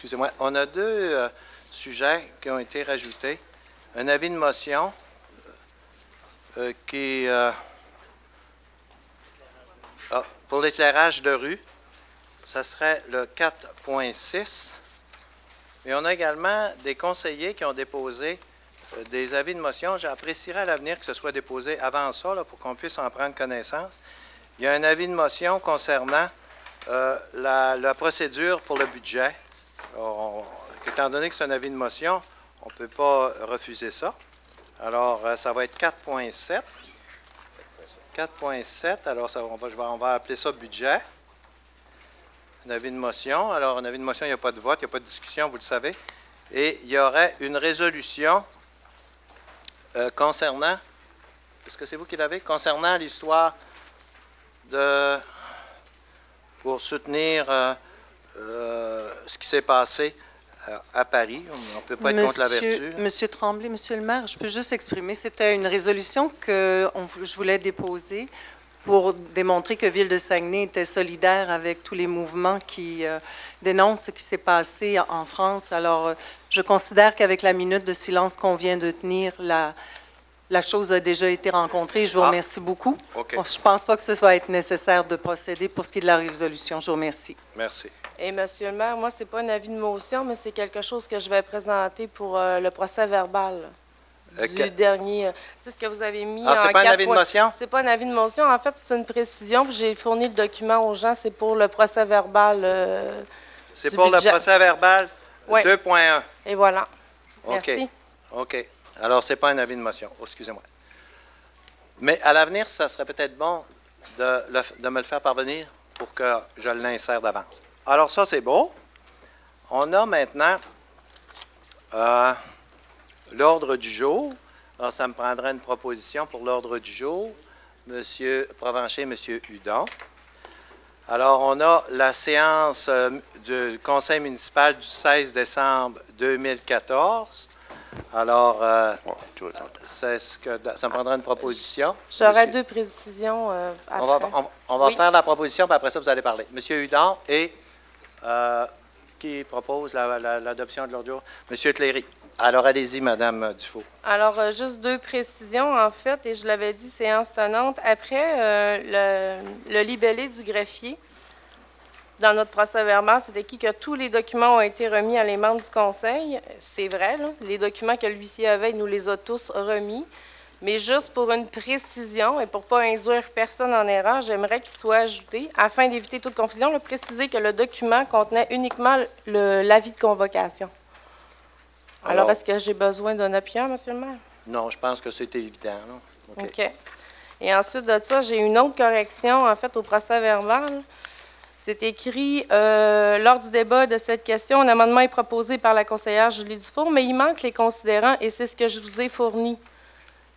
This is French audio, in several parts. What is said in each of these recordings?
excusez-moi, on a deux sujets qui ont été rajoutés. Un avis de motion pour l'éclairage de rue, ça serait le 4.6. Et on a également des conseillers qui ont déposé des avis de motion. J'apprécierais à l'avenir que ce soit déposé avant ça, là, pour qu'on puisse en prendre connaissance. Il y a un avis de motion concernant la procédure pour le budget. Étant donné que c'est un avis de motion, on ne peut pas refuser ça. Alors, ça va être 4.7. 4.7, alors on va appeler ça budget. Un avis de motion. Alors, un avis de motion, il n'y a pas de vote, il n'y a pas de discussion, vous le savez. Et il y aurait une résolution concernant, est-ce que c'est vous qui l'avez? Concernant l'histoire pour soutenir ce qui s'est passé à Paris. On ne peut pas être contre la vertu. Monsieur Tremblay, Monsieur le maire, je peux juste exprimer, c'était une résolution que je voulais déposer pour démontrer que Ville de Saguenay était solidaire avec tous les mouvements qui dénoncent ce qui s'est passé en France. Alors, je considère qu'avec la minute de silence qu'on vient de tenir, la chose a déjà été rencontrée. Je vous remercie beaucoup. Okay. Bon, je ne pense pas que ce soit être nécessaire de procéder pour ce qui est de la résolution. Je vous remercie. Merci. Et Monsieur le maire, moi, ce n'est pas un avis de motion, mais c'est quelque chose que je vais présenter pour le procès verbal du dernier. C'est ce que vous avez mis en 4 c'est pas un avis de motion? C'est pas un avis de motion. En fait, c'est une précision. J'ai fourni le document aux gens. C'est pour le procès verbal c'est pour budget. Le procès verbal 2.1. Et voilà. OK. Merci. OK. Alors, ce n'est pas un avis de motion. Oh, excusez-moi. Mais à l'avenir, ça serait peut-être bon de me le faire parvenir pour que je l'insère d'avance. Alors, ça, c'est beau. On a maintenant l'ordre du jour. Alors, ça me prendrait une proposition pour l'ordre du jour. M. Provencher, M. Hudon. Alors, on a la séance du Conseil municipal du 16 décembre 2014. Alors, ça me prendra une proposition. J'aurais deux précisions après. On va faire la proposition, puis après ça, vous allez parler. Monsieur Hudon et qui propose l'adoption de l'ordre du jour? Monsieur Cléry. Alors, allez-y, Madame Dufault. Alors, juste deux précisions, en fait, et je l'avais dit, séance tenante. Après, le libellé du greffier, dans notre procès verbal, c'est écrit que tous les documents ont été remis à les membres du Conseil. C'est vrai, là. Les documents que l'huissier avait, il nous les a tous remis. Mais juste pour une précision et pour ne pas induire personne en erreur, j'aimerais qu'il soit ajouté, afin d'éviter toute confusion, préciser que le document contenait uniquement l'avis de convocation. Alors est-ce que j'ai besoin d'un appuyant, Monsieur le maire? Non, je pense que c'est évident. Là. OK. Et ensuite de ça, j'ai une autre correction, en fait, au procès verbal. C'est écrit, lors du débat de cette question, un amendement est proposé par la conseillère Julie Dufour, mais il manque les considérants et c'est ce que je vous ai fourni.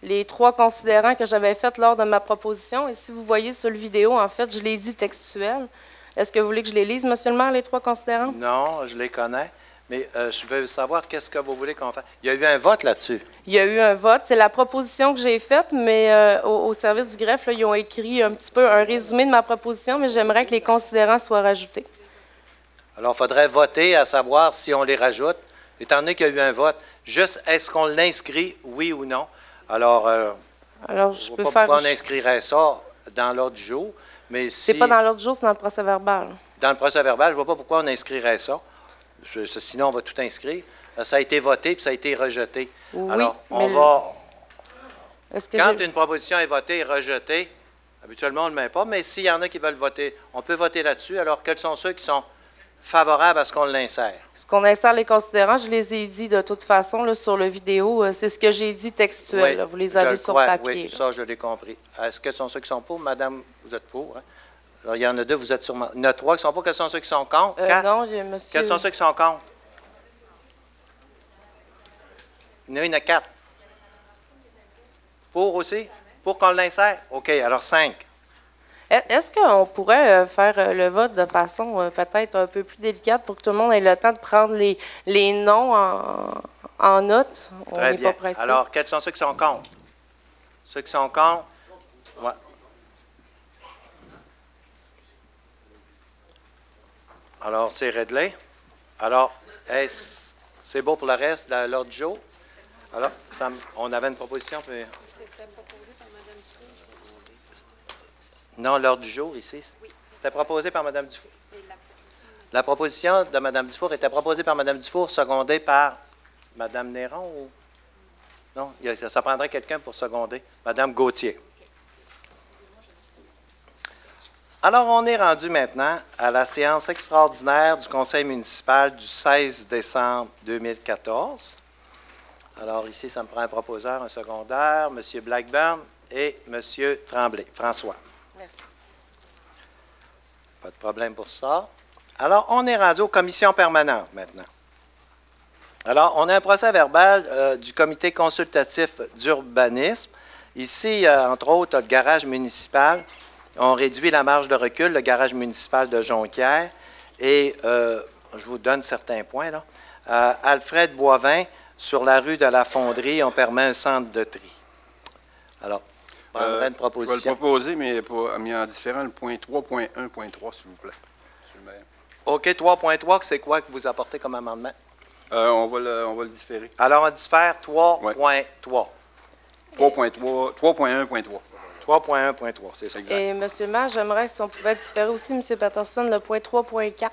Les 3 considérants que j'avais faits lors de ma proposition. Et si vous voyez sur le vidéo, en fait, je l'ai dit textuel. Est-ce que vous voulez que je les lise, Monsieur le maire, les 3 considérants? Non, je les connais. Mais je veux savoir qu'est-ce que vous voulez qu'on fasse. Il y a eu un vote là-dessus. Il y a eu un vote. C'est la proposition que j'ai faite, mais au service du greffe, là, ils ont écrit un petit peu un résumé de ma proposition, mais j'aimerais que les considérants soient rajoutés. Alors, il faudrait voter à savoir si on les rajoute, étant donné qu'il y a eu un vote. Juste, est-ce qu'on l'inscrit, oui ou non? Alors je peux faire... pourquoi on inscrirait ça dans l'ordre du jour, mais si... C'est pas dans l'ordre du jour, c'est dans le procès verbal. Dans le procès verbal, je ne vois pas pourquoi on inscrirait ça. Sinon, on va tout inscrire. Ça a été voté puis ça a été rejeté. Oui, alors, on va... Quand une proposition est votée et rejetée, habituellement, on ne le met pas, mais s'il y en a qui veulent voter, on peut voter là-dessus. Alors, quels sont ceux qui sont favorables à ce qu'on l'insère? Ce qu'on insère les considérants, je les ai dit de toute façon là, sur le vidéo. C'est ce que j'ai dit textuel. Oui, là. Vous les avez sur papier. Oui, ça, je l'ai compris. Est-ce que ce sont ceux qui sont pour? Madame, vous êtes pour, hein? Alors, il y en a 2, vous êtes sûrement... Il y en a 3 qui sont pour. Quels sont ceux qui sont contre? 4? Non, monsieur... Quels sont ceux qui sont contre? Il y en a 4. Pour aussi? Pour qu'on l'insère? OK, alors 5. Est-ce qu'on pourrait faire le vote de façon peut-être un peu plus délicate pour que tout le monde ait le temps de prendre les noms en note? Très bien. Alors, quels sont ceux qui sont contre? Ceux qui sont contre? Ouais. Alors, c'est réglé. Alors, C'est beau pour le reste, l'ordre du jour. Alors, on avait une proposition. Puis... C'était proposé par Mme Dufour. Non, l'ordre du jour, ici. Oui. C'était proposé par Mme Dufour. La proposition de Mme Dufour était proposée par Mme Dufour, secondée par Mme Néron ou... Non, ça prendrait quelqu'un pour seconder. Mme Gauthier. Alors, on est rendu maintenant à la séance extraordinaire du Conseil municipal du 16 décembre 2014. Alors, ici, ça me prend un proposeur, un secondaire, M. Blackburn et M. Tremblay. François. Merci. Pas de problème pour ça. Alors, on est rendu aux commissions permanentes maintenant. Alors, on a un procès verbal du comité consultatif d'urbanisme. Ici, entre autres, le garage municipal. On réduit la marge de recul, le garage municipal de Jonquière. Et, je vous donne certains points, là. Alfred Boivin, sur la rue de la Fonderie, on permet un centre de tri. Alors, on prendrait une proposition. Je vais le proposer, mais mis en différent, le point 3.1.3, s'il vous plaît. OK, 3.3, c'est quoi que vous apportez comme amendement? On va le différer. Alors, on diffère 3.3. 3.1.3. 3.1.3, c'est ça. Exact. Et M. le maire, j'aimerais si on pouvait différer aussi, M. Patterson, le point 3.4.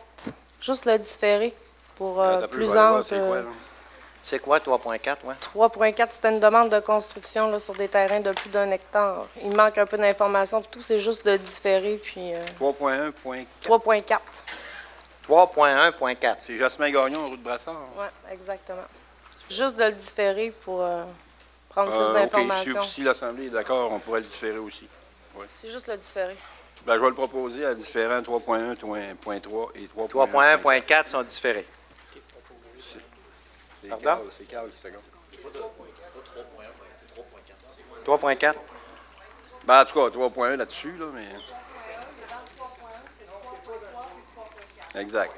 Juste le différer pour plus ample. C'est quoi, là? C'est quoi 3.4, ouais? 3.4, c'était une demande de construction là, sur des terrains de plus d'1 hectare. Il manque un peu d'informations. Tout, c'est juste de différer, puis... 3.1.4. 3.4. 3.1.4. C'est Jasmin Gagnon, rue de Brassard. Oui, exactement. Juste de le différer pour prendre plus OK, d'informations. si l'Assemblée est d'accord, on pourrait le différer aussi. Oui. C'est juste le différer. Ben, je vais le proposer à différents 3.1.3 et 3.1.4 sont différés. Pardon? C'est Carl, c'est 3.4. Ben, en tout cas, 3.1 là-dessus, là, mais... Exact.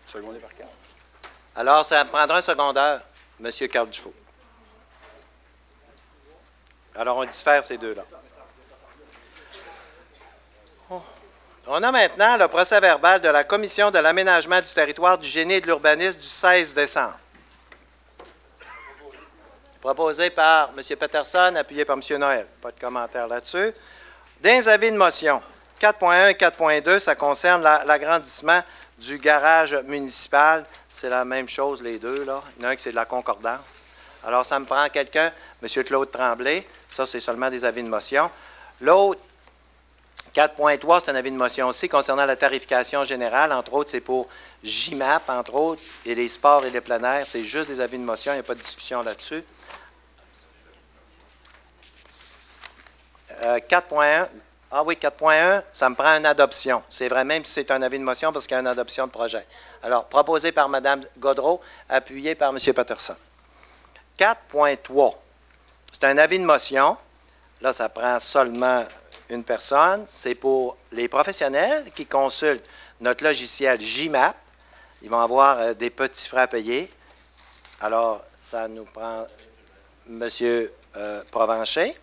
Secondé par Carl. Alors, ça prendra un secondaire, M. Carl Dufault. Alors, on diffère ces deux-là. On a maintenant le procès-verbal de la Commission de l'aménagement du territoire, du génie et de l'urbanisme du 16 décembre. Proposé par M. Peterson, appuyé par M. Noël. Pas de commentaire là-dessus. Dans les avis de motion, 4.1 et 4.2, ça concerne l'agrandissement du garage municipal. C'est la même chose, les deux, là. Il y en a un qui c'est de la concordance. Alors, ça me prend quelqu'un, M. Claude Tremblay. Ça, c'est seulement des avis de motion. L'autre, 4.3, c'est un avis de motion aussi concernant la tarification générale. Entre autres, c'est pour JMAP, entre autres, et les sports et les plein air. C'est juste des avis de motion, il n'y a pas de discussion là-dessus. 4.1, ah oui, 4.1, ça me prend une adoption. C'est vrai, même si c'est un avis de motion, parce qu'il y a une adoption de projet. Alors, proposé par Mme Gaudreault, appuyé par M. Patterson. 4.3, c'est un avis de motion. Là, ça prend seulement une personne. C'est pour les professionnels qui consultent notre logiciel JMAP. Ils vont avoir des petits frais à payer. Alors, ça nous prend M. Provencher.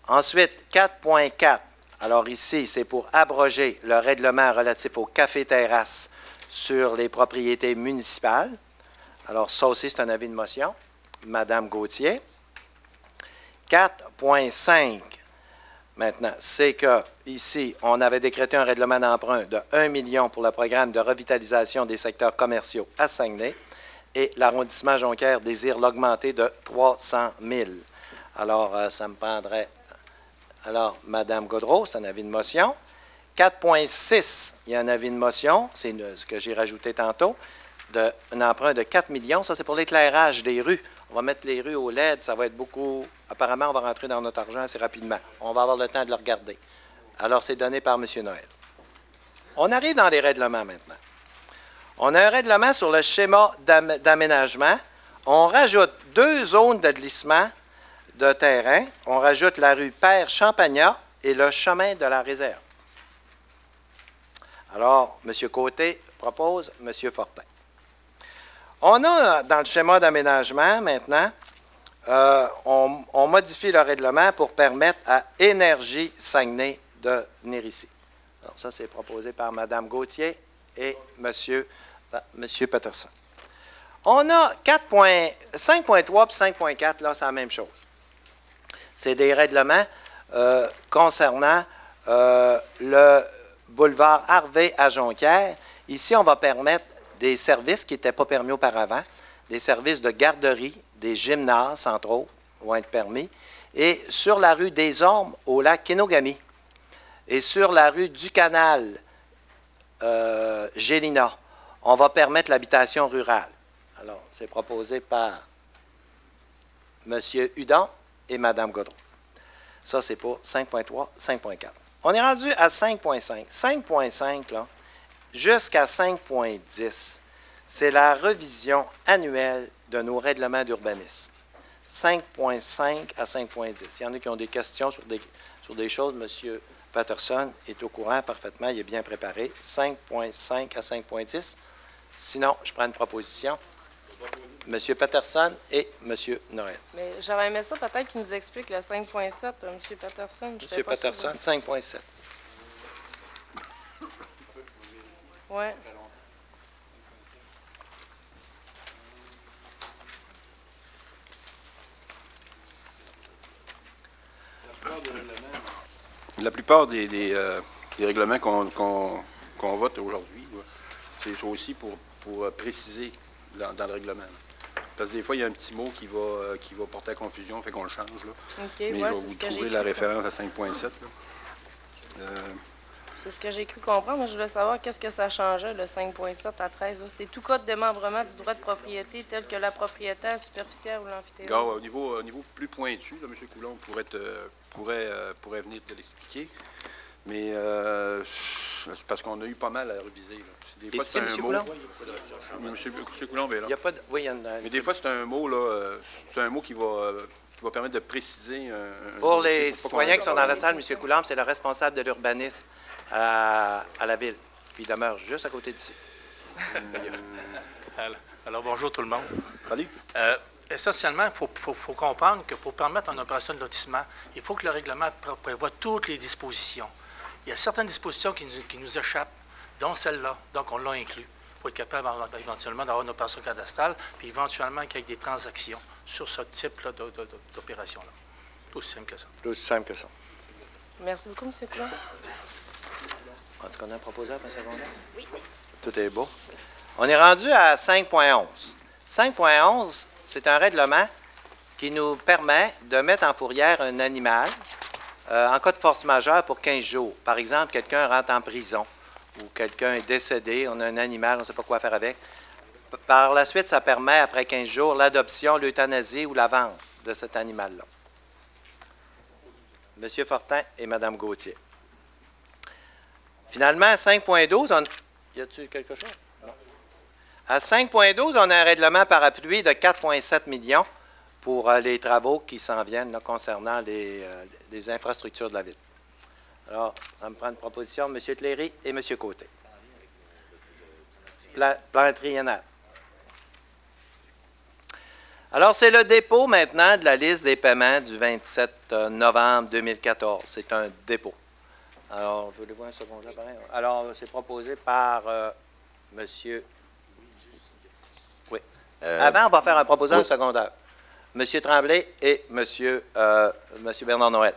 Ensuite, 4.4. Alors ici, c'est pour abroger le règlement relatif aux cafés-terrasses sur les propriétés municipales. Alors, ça aussi, c'est un avis de motion. Mme Gauthier. 4.5. Maintenant, c'est que ici, on avait décrété un règlement d'emprunt de 1 million pour le programme de revitalisation des secteurs commerciaux à Saguenay et l'arrondissement Jonquière désire l'augmenter de 300 000. Alors, ça me prendrait... Alors, Mme Gaudreault, c'est un avis de motion. 4.6, il y a un avis de motion, c'est ce que j'ai rajouté tantôt, un emprunt de 4 millions. Ça, c'est pour l'éclairage des rues. On va mettre les rues au LED, ça va être beaucoup... Apparemment, on va rentrer dans notre argent assez rapidement. On va avoir le temps de le regarder. Alors, c'est donné par M. Noël. On arrive dans les règlements maintenant. On a un règlement sur le schéma d'aménagement. On rajoute 2 zones de glissement de terrain. On rajoute la rue Père-Champagnat et le chemin de la réserve. Alors, M. Côté propose, M. Fortin. On a, dans le schéma d'aménagement, maintenant, on modifie le règlement pour permettre à Énergie Saguenay de venir ici. Alors, ça, c'est proposé par Mme Gauthier et M. Monsieur Patterson. On a 5.3 et 5.4, là, c'est la même chose. C'est des règlements concernant le boulevard Harvey à Jonquière. Ici, on va permettre des services qui n'étaient pas permis auparavant, des services de garderie, des gymnases, entre autres, vont être permis. Et sur la rue des Ormes, au lac Kenogami, et sur la rue du Canal, Gélina, on va permettre l'habitation rurale. Alors, c'est proposé par M. Hudon et Mme Godreau. Ça, c'est pour 5.3, 5.4. On est rendu à 5.5. 5.5, là, jusqu'à 5.10, c'est la revision annuelle de nos règlements d'urbanisme. 5.5 à 5.10. Il y en a qui ont des questions sur des choses. M. Patterson est au courant parfaitement, il est bien préparé. 5.5 à 5.10. Sinon, je prends une proposition. M. Patterson et M. Noël. Mais j'aurais aimé ça peut-être qu'il nous explique le 5.7, M. Patterson. M. Patterson, 5.7. Oui. La plupart des règlements qu'on vote aujourd'hui, c'est aussi pour préciser dans le règlement. Parce que des fois, il y a un petit mot qui va porter à confusion, fait qu'on le change. Là. Okay, mais je vais vous trouver la référence à 5.7. C'est ce que j'ai cru comprendre, mais je voulais savoir qu'est-ce que ça changeait, le 5.7 à 13. C'est tout cas de démembrement du droit de propriété tel que la propriétaire superficielle ou l'amphithéâtre. Au niveau plus pointu, là, M. Coulomb pourrait venir te l'expliquer. Mais c'est parce qu'on a eu pas mal à réviser. Là. Des fois, c'est un mot. M. Coulomb est là. Il y a pas de... Oui, il y a une... Mais des fois, c'est un mot, là, c'est un mot qui va permettre de préciser Pour les citoyens qui sont dans la salle, M. Coulomb, c'est le responsable de l'urbanisme à la ville. Puis il demeure juste à côté d'ici. Alors, bonjour tout le monde. Salut. Essentiellement, il faut comprendre que pour permettre une opération de lotissement, il faut que le règlement prévoie toutes les dispositions. Il y a certaines dispositions qui nous échappent, dont celle-là. Donc, on l'a inclus pour être capable éventuellement d'avoir une opération cadastrale, puis éventuellement qu'il y ait des transactions sur ce type-là d'opération-là. C'est aussi simple que ça. C'est aussi simple que ça. Merci beaucoup, M. Coulomb. Est-ce qu'on a un proposeur pour un secondaire? Oui. Tout est beau. On est rendu à 5.11. 5.11, c'est un règlement qui nous permet de mettre en fourrière un animal en cas de force majeure pour 15 jours. Par exemple, quelqu'un rentre en prison ou quelqu'un est décédé, on a un animal, on ne sait pas quoi faire avec. Par la suite, ça permet, après 15 jours, l'adoption, l'euthanasie ou la vente de cet animal-là. M. Fortin et Mme Gauthier. Finalement, à 5.12, y a-t-il quelque chose? Non. À 5.12, on a un règlement par appui de 4,7 millions pour les travaux qui s'en viennent là, concernant les infrastructures de la ville. Alors, ça me prend une proposition de M. Tléry et M. Côté. Plan triennal. Alors, c'est le dépôt maintenant de la liste des paiements du 27 novembre 2014. C'est un dépôt. Alors, voulez-vous un second là, pareil? Alors, c'est proposé par M. Oui. Avant, on va faire un proposant secondaire. M. Tremblay et M. Bernard Noël.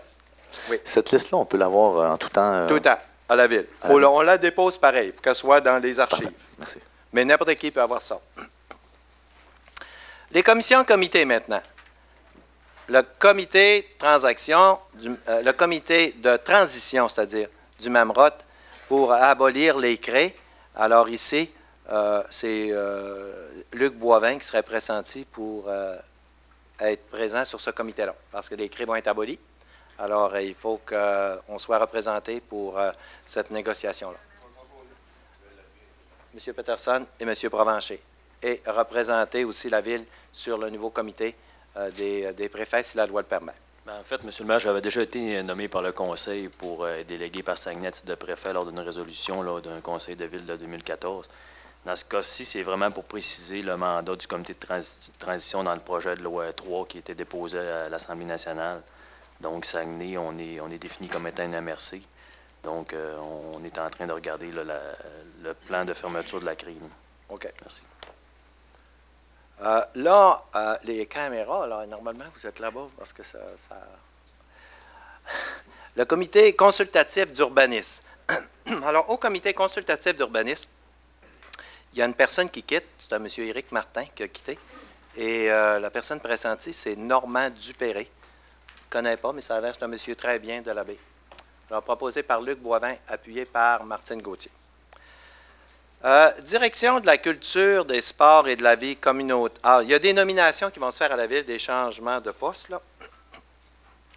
Oui. Cette liste-là, on peut l'avoir en tout temps? Tout le temps, à la ville. On la dépose pareil, pour qu'elle soit dans les archives. Parfait. Merci. Mais n'importe qui peut avoir ça. Les commissions-comités maintenant. Le comité de transaction, le comité de transition, c'est-à-dire du MAMROT, pour abolir les CRE. Alors ici, c'est Luc Boivin qui serait pressenti pour être présent sur ce comité-là, parce que les CRE vont être abolis. Alors, il faut qu'on soit représenté pour cette négociation-là. M. Patterson et M. Provencher. Et représenter aussi la Ville sur le nouveau comité des préfets, si la loi le permet. En fait, M. le maire, j'avais déjà été nommé par le conseil pour déléguer par Saguenay de préfet lors d'une résolution d'un conseil de ville de 2014. Dans ce cas-ci, c'est vraiment pour préciser le mandat du comité de transition dans le projet de loi 3 qui était déposé à l'Assemblée nationale. Donc, Saguenay, on est défini comme étant une MRC. Donc, on est en train de regarder le plan de fermeture de la CRI. OK. Merci. Les caméras, là, normalement, vous êtes là-bas parce que ça... Le comité consultatif d'urbanisme. Alors, au comité consultatif d'urbanisme, il y a une personne qui quitte, c'est un monsieur Éric Martin qui a quitté, et la personne pressentie, c'est Normand Dupéré. Je ne connais pas, mais ça a l'air que c'est un monsieur très bien de la baie. Alors, proposé par Luc Boivin, appuyé par Martine Gauthier. Direction de la culture, des sports et de la vie communautaire. Ah, il y a des nominations qui vont se faire à la Ville, des changements de poste, là.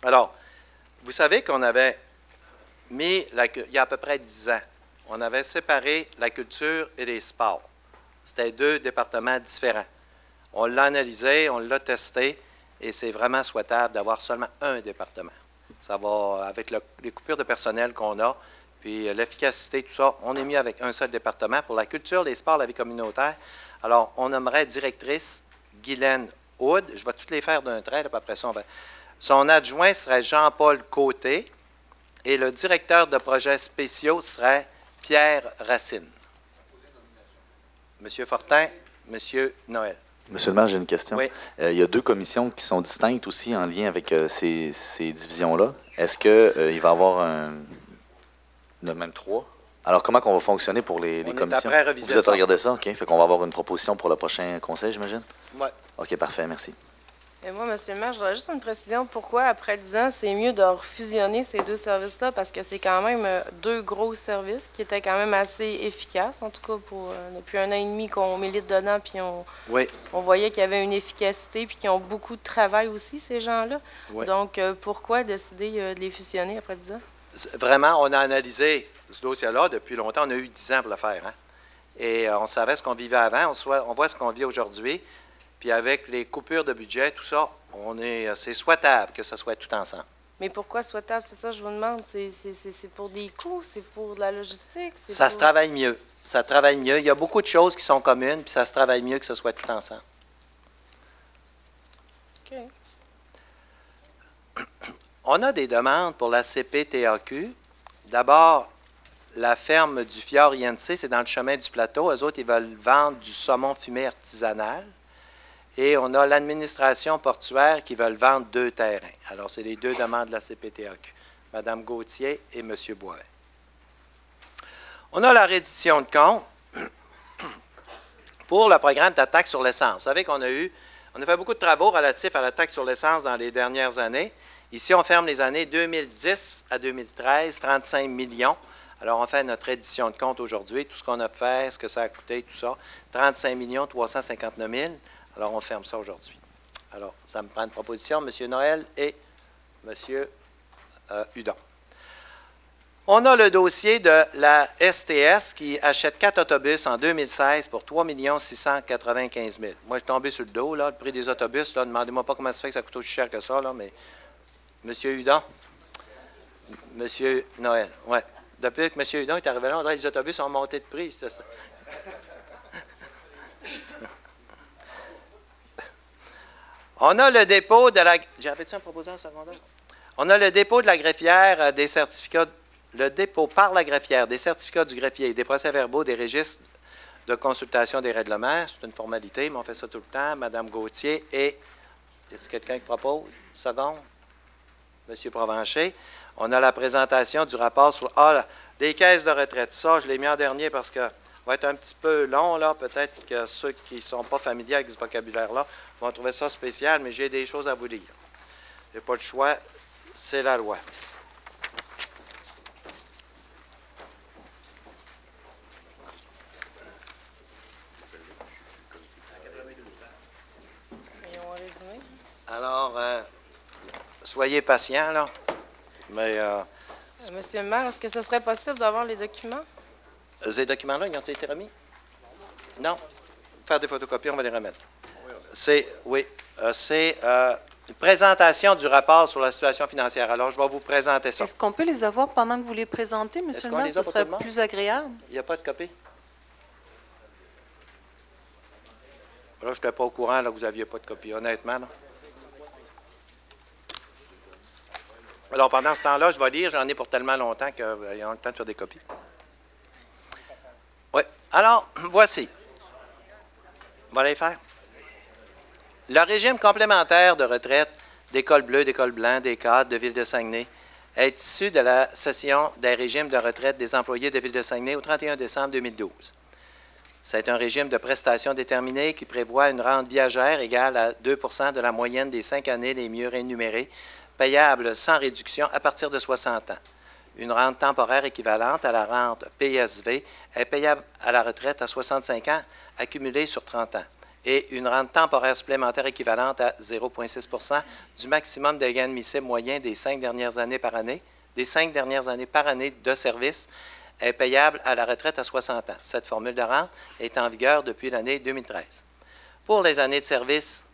Alors, vous savez qu'on avait mis, il y a à peu près 10 ans, on avait séparé la culture et les sports. C'était 2 départements différents. On l'a analysé, on l'a testé, et c'est vraiment souhaitable d'avoir seulement un département. Ça va, avec les coupures de personnel qu'on a, puis l'efficacité, tout ça, on est mieux avec un seul département. Pour la culture, les sports, la vie communautaire, alors on aimerait directrice Guylaine Houd. Je vais toutes les faire d'un trait, là, puis après ça, on va... Son adjoint serait Jean-Paul Côté, et le directeur de projets spéciaux serait Pierre Racine. Monsieur Fortin, Monsieur Noël. Monsieur le maire, j'ai une question. Oui. Il y a 2 commissions qui sont distinctes aussi en lien avec ces divisions-là. Est-ce qu'il va y avoir même 3? Alors, comment on va fonctionner pour les On est commissions? après à reviser Vous êtes ça. à regarder ça? OK. Fait qu'on va avoir une proposition pour le prochain conseil, j'imagine? Oui. OK, parfait. Merci. Et moi, M. le maire, je voudrais juste une précision. Pourquoi, après 10 ans, c'est mieux de refusionner ces 2 services-là? Parce que c'est quand même 2 gros services qui étaient quand même assez efficaces. En tout cas, depuis 1 an et demi qu'on milite dedans, puis Oui. on voyait qu'il y avait une efficacité, puis qu'ils ont beaucoup de travail aussi, ces gens-là. Oui. Donc, pourquoi décider de les fusionner après 10 ans? Vraiment, on a analysé ce dossier-là depuis longtemps. On a eu 10 ans pour le faire. Hein? Et on savait ce qu'on vivait avant. On voit ce qu'on vit aujourd'hui. Puis avec les coupures de budget, tout ça, c'est souhaitable que ce soit tout ensemble. Mais pourquoi souhaitable? C'est ça que je vous demande. C'est pour des coûts? C'est pour de la logistique? Ça se travaille mieux. Ça travaille mieux. Il y a beaucoup de choses qui sont communes, puis ça se travaille mieux que ce soit tout ensemble. OK. On a des demandes pour la CPTAQ. D'abord, la ferme du Fjord INC, c'est dans le chemin du plateau. Eux autres, ils veulent vendre du saumon fumé artisanal. Et on a l'administration portuaire qui veulent vendre 2 terrains. Alors, c'est les 2 demandes de la CPTAQ. Mme Gauthier et M. Bois. On a la reddition de compte pour le programme de la taxe sur l'essence. Vous savez qu'on a fait beaucoup de travaux relatifs à la taxe sur l'essence dans les dernières années. Ici, on ferme les années 2010 à 2013, 35 millions. Alors, on fait notre reddition de compte aujourd'hui, tout ce qu'on a fait, ce que ça a coûté, tout ça, 35 359 000. Alors, on ferme ça aujourd'hui. Alors, ça me prend une proposition, M. Noël et M. Hudon. On a le dossier de la STS qui achète 4 autobus en 2016 pour 3 695 000. Moi, je suis tombé sur le dos, là, le prix des autobus. Là, demandez-moi pas comment ça fait que ça coûte aussi cher que ça, là, mais M. Hudon, M. Noël, oui. Depuis que M. Hudon est arrivé là, on dirait que les autobus ont monté de prix, c'était ça. On a le dépôt de la... J'avais-tu un proposant secondaire? On a le dépôt de la greffière des certificats... Le dépôt par la greffière des certificats du greffier, des procès-verbaux, des registres de consultation des règlements. C'est une formalité, mais on fait ça tout le temps. Mme Gauthier et... Y a-t-il quelqu'un qui propose? Seconde? M. Provencher. On a la présentation du rapport sur... les caisses de retraite. Ça, je l'ai mis en dernier parce que... va être un petit peu long, là. Peut-être que ceux qui ne sont pas familiers avec ce vocabulaire-là vont trouver ça spécial, mais j'ai des choses à vous dire. Je n'ai pas le choix, c'est la loi. Alors, soyez patients, là. Mais... Monsieur le maire, est-ce que ce serait possible d'avoir les documents? Ces documents-là, ils ont été remis? Non. Faire des photocopies, on va les remettre. C'est une présentation du rapport sur la situation financière. Alors, je vais vous présenter ça. Est-ce qu'on peut les avoir pendant que vous les présentez, Monsieur le maire? Ce serait plus agréable. Il n'y a pas de copie? Là, je n'étais pas au courant là, que vous n'aviez pas de copie, honnêtement. Là. Alors, pendant ce temps-là, je vais lire. J'en ai pour tellement longtemps qu'ils ont le temps de faire des copies. Oui. Alors, voici. On va les faire. Le régime complémentaire de retraite des cols bleus, des cols blancs, des cadres de Ville de Saguenay est issu de la cession des régimes de retraite des employés de Ville de Saguenay au 31 décembre 2012. C'est un régime de prestations déterminées qui prévoit une rente viagère égale à 2 de la moyenne des 5 années les mieux rémunérées, payable sans réduction à partir de 60 ans. Une rente temporaire équivalente à la rente PSV est payable à la retraite à 65 ans, accumulée sur 30 ans, et une rente temporaire supplémentaire équivalente à 0,6 du maximum des gains admissibles moyens des 5 dernières années par année, de service, est payable à la retraite à 60 ans. Cette formule de rente est en vigueur depuis l'année 2013. Pour les années de service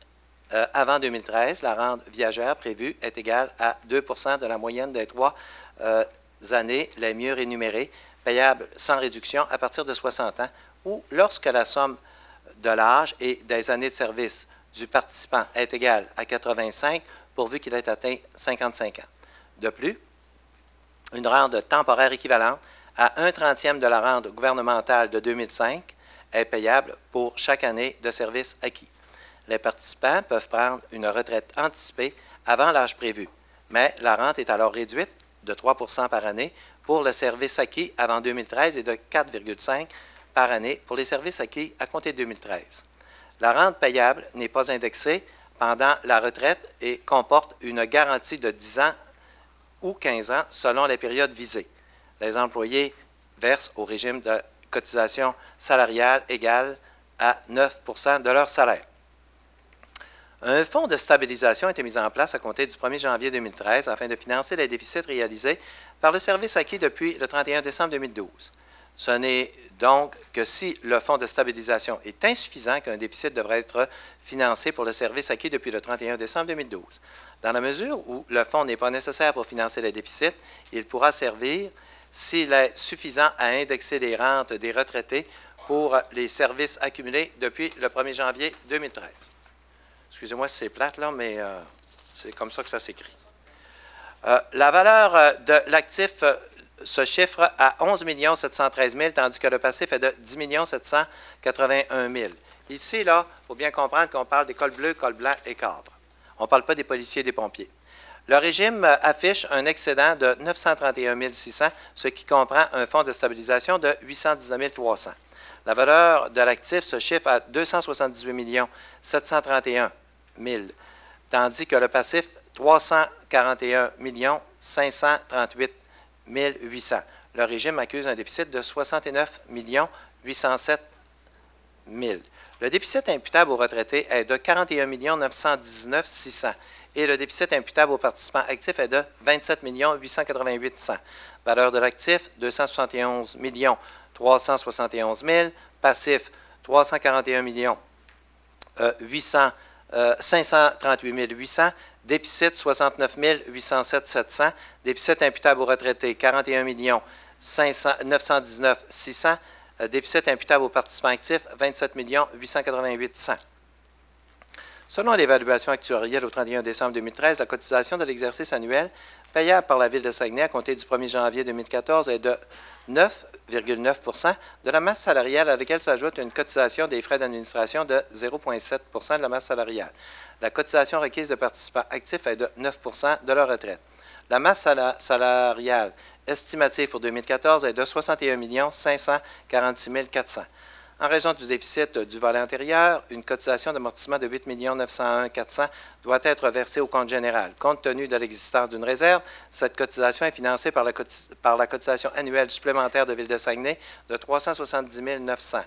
avant 2013, la rente viagère prévue est égale à 2 de la moyenne des 3 années les mieux rémunérées, payable sans réduction à partir de 60 ans, ou lorsque la somme de l'âge et des années de service du participant est égale à 85, pourvu qu'il ait atteint 55 ans. De plus, une rente temporaire équivalente à 1/30 de la rente gouvernementale de 2005 est payable pour chaque année de service acquis. Les participants peuvent prendre une retraite anticipée avant l'âge prévu, mais la rente est alors réduite de 3 par année pour le service acquis avant 2013 et de 4,5 par année pour les services acquis à compter de 2013. La rente payable n'est pas indexée pendant la retraite et comporte une garantie de 10 ans ou 15 ans selon les périodes visées. Les employés versent au régime de cotisation salariale égale à 9 de leur salaire. Un fonds de stabilisation a été mis en place à compter du 1er janvier 2013 afin de financer les déficits réalisés par le service acquis depuis le 31 décembre 2012. Ce n'est donc que si le fonds de stabilisation est insuffisant qu'un déficit devrait être financé pour le service acquis depuis le 31 décembre 2012. Dans la mesure où le fonds n'est pas nécessaire pour financer les déficits, il pourra servir, s'il est suffisant, à indexer les rentes des retraités pour les services accumulés depuis le 1er janvier 2013. Excusez-moi si c'est plate, là, mais c'est comme ça que ça s'écrit. La valeur de l'actif se chiffre à 11 713 000, tandis que le passif est de 10 781 000. Ici, là, il faut bien comprendre qu'on parle des cols bleus, cols blancs et cadres. On ne parle pas des policiers et des pompiers. Le régime affiche un excédent de 931 600, ce qui comprend un fonds de stabilisation de 819 300. La valeur de l'actif se chiffre à 278 731 000, tandis que le passif, 341 538 800. Le régime accuse un déficit de 69 807 000. Le déficit imputable aux retraités est de 41 919 600 et le déficit imputable aux participants actifs est de 27 888 100. Valeur de l'actif, 271 371 000. Passif, 341 538 800. Déficit, 69 807 700. Déficit imputable aux retraités, 41 919 600. Déficit imputable aux participants actifs, 27 888 100. Selon l'évaluation actuarielle au 31 décembre 2013, la cotisation de l'exercice annuel payable par la Ville de Saguenay à compter du 1er janvier 2014 est de 9,9 de la masse salariale à laquelle s'ajoute une cotisation des frais d'administration de 0,7 de la masse salariale. La cotisation requise de participants actifs est de 9 de leur retraite. La masse salariale estimative pour 2014 est de 61 546 400. En raison du déficit du volet antérieur, une cotisation d'amortissement de 8 901 400 doit être versée au compte général. Compte tenu de l'existence d'une réserve, cette cotisation est financée par la cotisation annuelle supplémentaire de Ville de Saguenay de 370 900.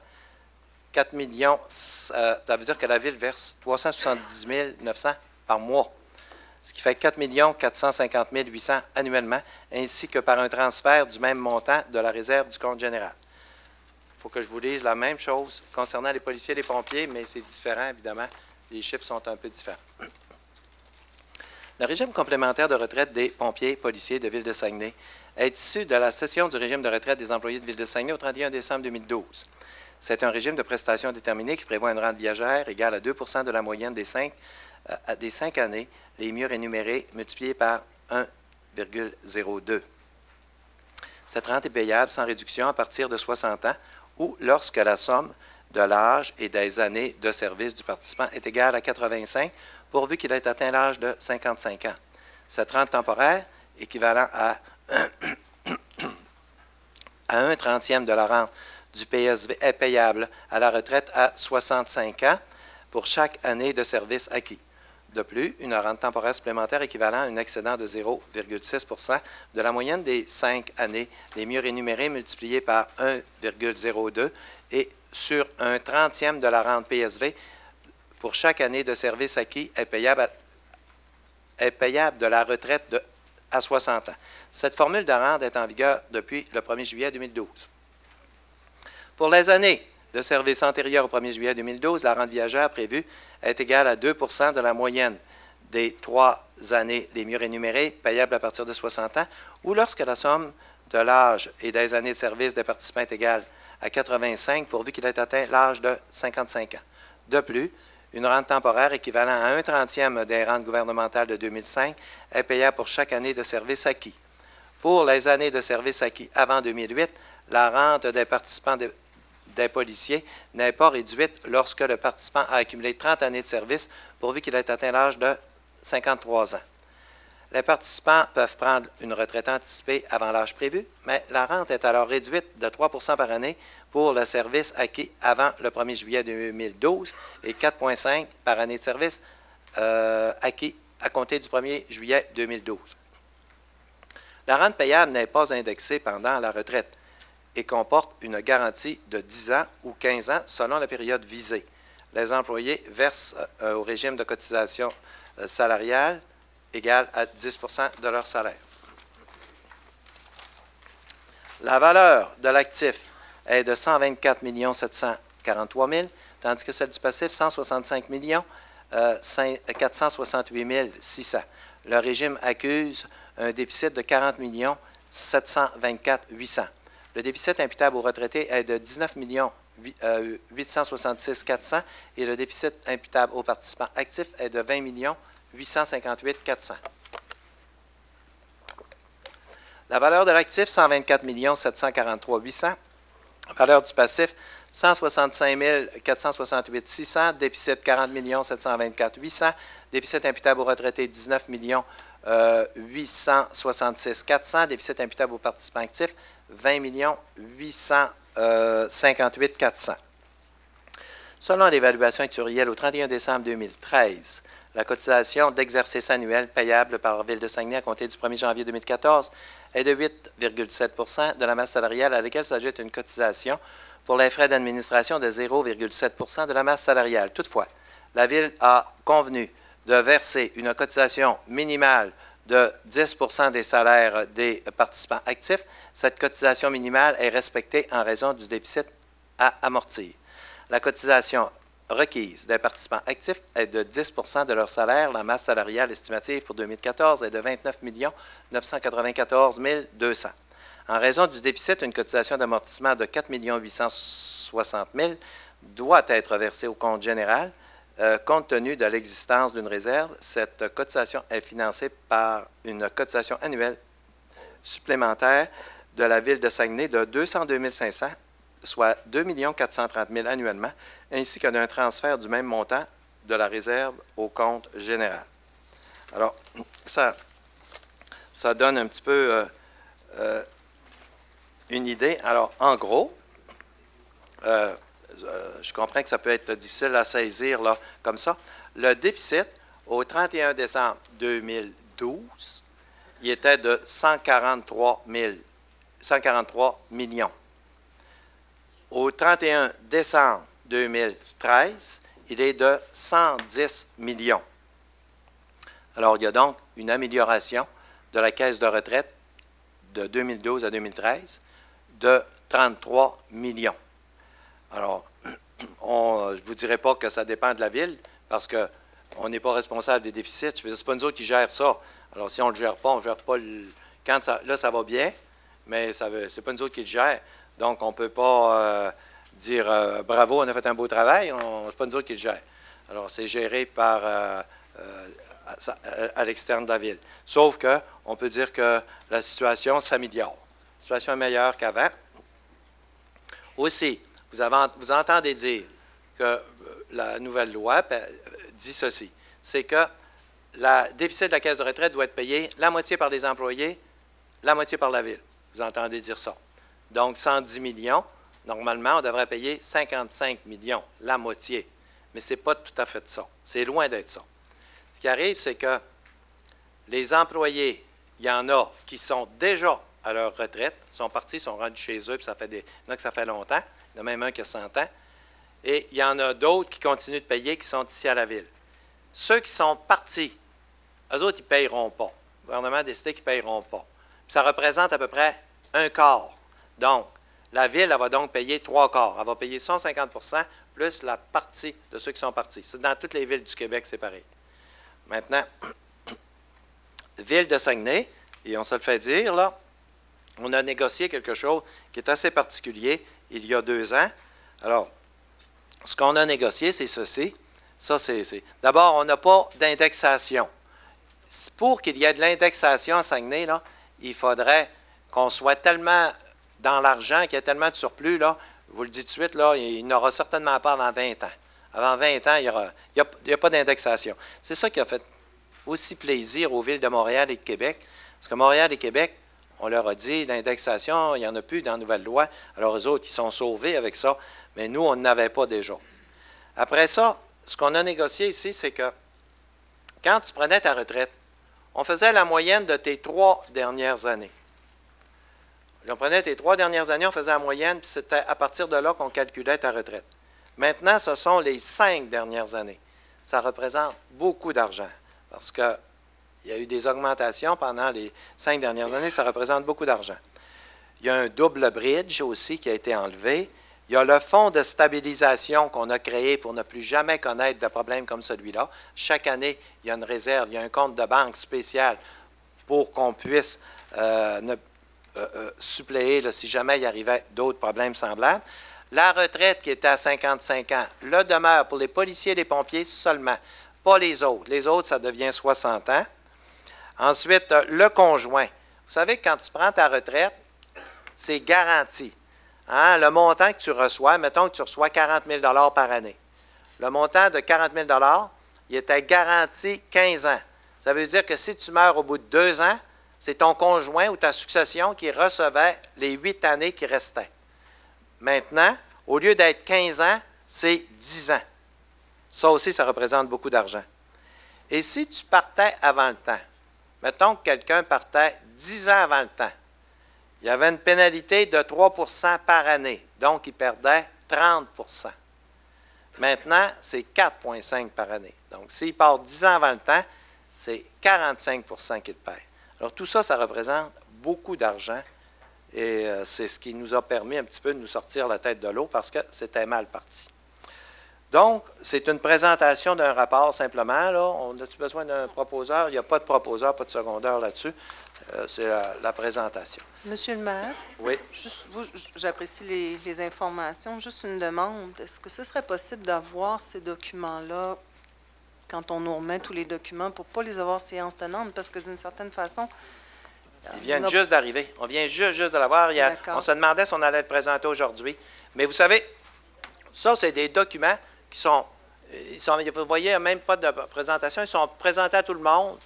4 millions, ça veut dire que la Ville verse 370 900 par mois, ce qui fait 4 450 800 annuellement, ainsi que par un transfert du même montant de la réserve du compte général. Il faut que je vous lise la même chose concernant les policiers et les pompiers, mais c'est différent, évidemment. Les chiffres sont un peu différents. Le régime complémentaire de retraite des pompiers et policiers de Ville de Saguenay est issu de la cession du régime de retraite des employés de Ville de Saguenay au 31 décembre 2012. C'est un régime de prestations déterminées qui prévoit une rente viagère égale à 2 de la moyenne des 5 années les mieux rémunérées multipliées par 1,02. Cette rente est payable sans réduction à partir de 60 ans ou lorsque la somme de l'âge et des années de service du participant est égal à 85, pourvu qu'il ait atteint l'âge de 55 ans. Cette rente temporaire, équivalent à 1/30e de la rente du PSV, est payable à la retraite à 65 ans pour chaque année de service acquis. De plus, une rente temporaire supplémentaire équivalent à un excédent de 0,6 de la moyenne des 5 années les mieux rémunérées multipliée par 1,02 et sur 1/30e de la rente PSV pour chaque année de service acquis est payable de la retraite à 60 ans. Cette formule de rente est en vigueur depuis le 1er juillet 2012. Pour les années de service antérieures au 1er juillet 2012, la rente viagère prévue est égale à 2 de la moyenne des 3 années les mieux rémunérées payables à partir de 60 ans ou lorsque la somme de l'âge et des années de service des participants est égale à 85 pourvu qu'il ait atteint l'âge de 55 ans. De plus, une rente temporaire équivalent à 1/30e des rentes gouvernementales de 2005 est payable pour chaque année de service acquis. Pour les années de service acquis avant 2008, la rente des participants des policiers n'est pas réduite lorsque le participant a accumulé 30 années de service pourvu qu'il ait atteint l'âge de 53 ans. Les participants peuvent prendre une retraite anticipée avant l'âge prévu, mais la rente est alors réduite de 3 par année pour le service acquis avant le 1er juillet 2012 et 4,5 par année de service acquis à compter du 1er juillet 2012. La rente payable n'est pas indexée pendant la retraite et comporte une garantie de 10 ans ou 15 ans selon la période visée. Les employés versent au régime de cotisation salariale égale à 10 de leur salaire. La valeur de l'actif est de 124 743 000, tandis que celle du passif, 165 468 600. Le régime accuse un déficit de 40 724 800. Le déficit imputable aux retraités est de 19 866 400 et le déficit imputable aux participants actifs est de 20 858 400. La valeur de l'actif, 124 743 800. Valeur du passif, 165 468 600. Déficit, 40 724 800. Déficit imputable aux retraités, 19 866 400. Déficit imputable aux participants actifs, 20 858 400. Selon l'évaluation actuarielle au 31 décembre 2013, la cotisation d'exercice annuel payable par la Ville de Saguenay à compter du 1er janvier 2014 est de 8,7 de la masse salariale à laquelle s'ajoute une cotisation pour les frais d'administration de 0,7 de la masse salariale. Toutefois, la Ville a convenu de verser une cotisation minimale de 10 des salaires des participants actifs. Cette cotisation minimale est respectée en raison du déficit à amortir. La cotisation requise des participants actifs est de 10 de leur salaire. La masse salariale estimative pour 2014 est de 29 994 200. En raison du déficit, une cotisation d'amortissement de 4 860 000 doit être versée au compte général. Compte tenu de l'existence d'une réserve, cette cotisation est financée par une cotisation annuelle supplémentaire de la Ville de Saguenay de 202 500, soit 2 430 000 annuellement, ainsi que d'un transfert du même montant de la réserve au compte général. Alors, ça donne un petit peu une idée. Alors, en gros, je comprends que ça peut être difficile à saisir là, comme ça. Le déficit, au 31 décembre 2012, il était de 143 millions. Au 31 décembre 2013, il est de 110 millions. Alors, il y a donc une amélioration de la caisse de retraite de 2012 à 2013 de 33 millions. Alors, je ne vous dirai pas que ça dépend de la Ville, parce qu'on n'est pas responsable des déficits. Je veux dire, ce n'est pas nous autres qui gèrent ça. Alors, si on ne le gère pas, on ne gère pas là, ça va bien, mais ce n'est pas nous autres qui le gèrent. Donc, on ne peut pas dire bravo, on a fait un beau travail. Ce n'est pas nous autres qui le gèrent. Alors, c'est géré par à l'externe de la Ville. Sauf qu'on peut dire que la situation s'améliore. La situation est meilleure qu'avant. Aussi, vous entendez dire que la nouvelle loi dit ceci, c'est que le déficit de la caisse de retraite doit être payé la moitié par les employés, la moitié par la Ville. Vous entendez dire ça. Donc, 110 millions, normalement, on devrait payer 55 millions, la moitié. Mais ce n'est pas tout à fait ça. C'est loin d'être ça. Ce qui arrive, c'est que les employés, il y en a qui sont déjà à leur retraite, sont partis, sont rendus chez eux, puis ça fait il y en a que ça fait longtemps, il y en a même un qui a 100 ans, et il y en a d'autres qui continuent de payer, qui sont ici à la Ville. Ceux qui sont partis, eux autres, ils ne payeront pas. Le gouvernement a décidé qu'ils ne payeront pas. Puis ça représente à peu près un quart. Donc, la Ville, elle va donc payer 3/4. Elle va payer 150 plus la partie de ceux qui sont partis. C'est dans toutes les villes du Québec, c'est pareil. Maintenant, Ville de Saguenay, et on se le fait dire, là, on a négocié quelque chose qui est assez particulier il y a 2 ans. Alors, ce qu'on a négocié, c'est ceci. Ça, c'est... D'abord, on n'a pas d'indexation. Pour qu'il y ait de l'indexation à Saguenay, là, il faudrait qu'on soit tellement dans l'argent, qu'il y ait tellement de surplus, là, je vous le dis tout de suite, là, il n'aura certainement pas avant 20 ans. Avant 20 ans, il n'y a pas d'indexation. C'est ça qui a fait aussi plaisir aux villes de Montréal et de Québec, parce que Montréal et Québec, on leur a dit, l'indexation, il n'y en a plus dans la nouvelle loi. Alors, eux autres, ils sont sauvés avec ça, mais nous, on n'avait pas déjà. Après ça, ce qu'on a négocié ici, c'est que quand tu prenais ta retraite, on faisait la moyenne de tes 3 dernières années. On prenait tes 3 dernières années, on faisait la moyenne, puis c'était à partir de là qu'on calculait ta retraite. Maintenant, ce sont les 5 dernières années. Ça représente beaucoup d'argent, parce qu'il y a eu des augmentations pendant les 5 dernières années, ça représente beaucoup d'argent. Il y a un double bridge aussi qui a été enlevé. Il y a le fonds de stabilisation qu'on a créé pour ne plus jamais connaître de problèmes comme celui-là. Chaque année, il y a une réserve, il y a un compte de banque spécial pour qu'on puisse suppléer là, si jamais il arrivait d'autres problèmes semblables. La retraite qui était à 55 ans, le demeure pour les policiers et les pompiers seulement, pas les autres. Les autres, ça devient 60 ans. Ensuite, le conjoint. Vous savez que quand tu prends ta retraite, c'est garanti. Hein? Le montant que tu reçois, mettons que tu reçois 40 000 $ par année. Le montant de 40 000 $, il était garanti 15 ans. Ça veut dire que si tu meurs au bout de 2 ans, c'est ton conjoint ou ta succession qui recevait les 8 années qui restaient. Maintenant, au lieu d'être 15 ans, c'est 10 ans. Ça aussi, ça représente beaucoup d'argent. Et si tu partais avant le temps, mettons que quelqu'un partait 10 ans avant le temps, il y avait une pénalité de 3 % par année, donc il perdait 30 %. Maintenant, c'est 4,5 % par année. Donc, s'il part 10 ans avant le temps, c'est 45 % qu'il perd. Alors, tout ça, ça représente beaucoup d'argent et c'est ce qui nous a permis un petit peu de nous sortir la tête de l'eau parce que c'était mal parti. Donc, c'est une présentation d'un rapport simplement. Là. On a-tu besoin d'un proposeur? Il n'y a pas de proposeur, pas de secondaire là-dessus. C'est la présentation. Monsieur le maire? Oui. J'apprécie les informations. Juste une demande. Est-ce que ce serait possible d'avoir ces documents-là quand on nous remet tous les documents pour ne pas les avoir séance tenante? Parce que d'une certaine façon... Ils viennent juste d'arriver. On vient juste de l'avoir. On se demandait si on allait le présenter aujourd'hui. Mais vous savez, ça, c'est des documents qui sont... vous voyez, il n'y a même pas de présentation. Ils sont présentés à tout le monde.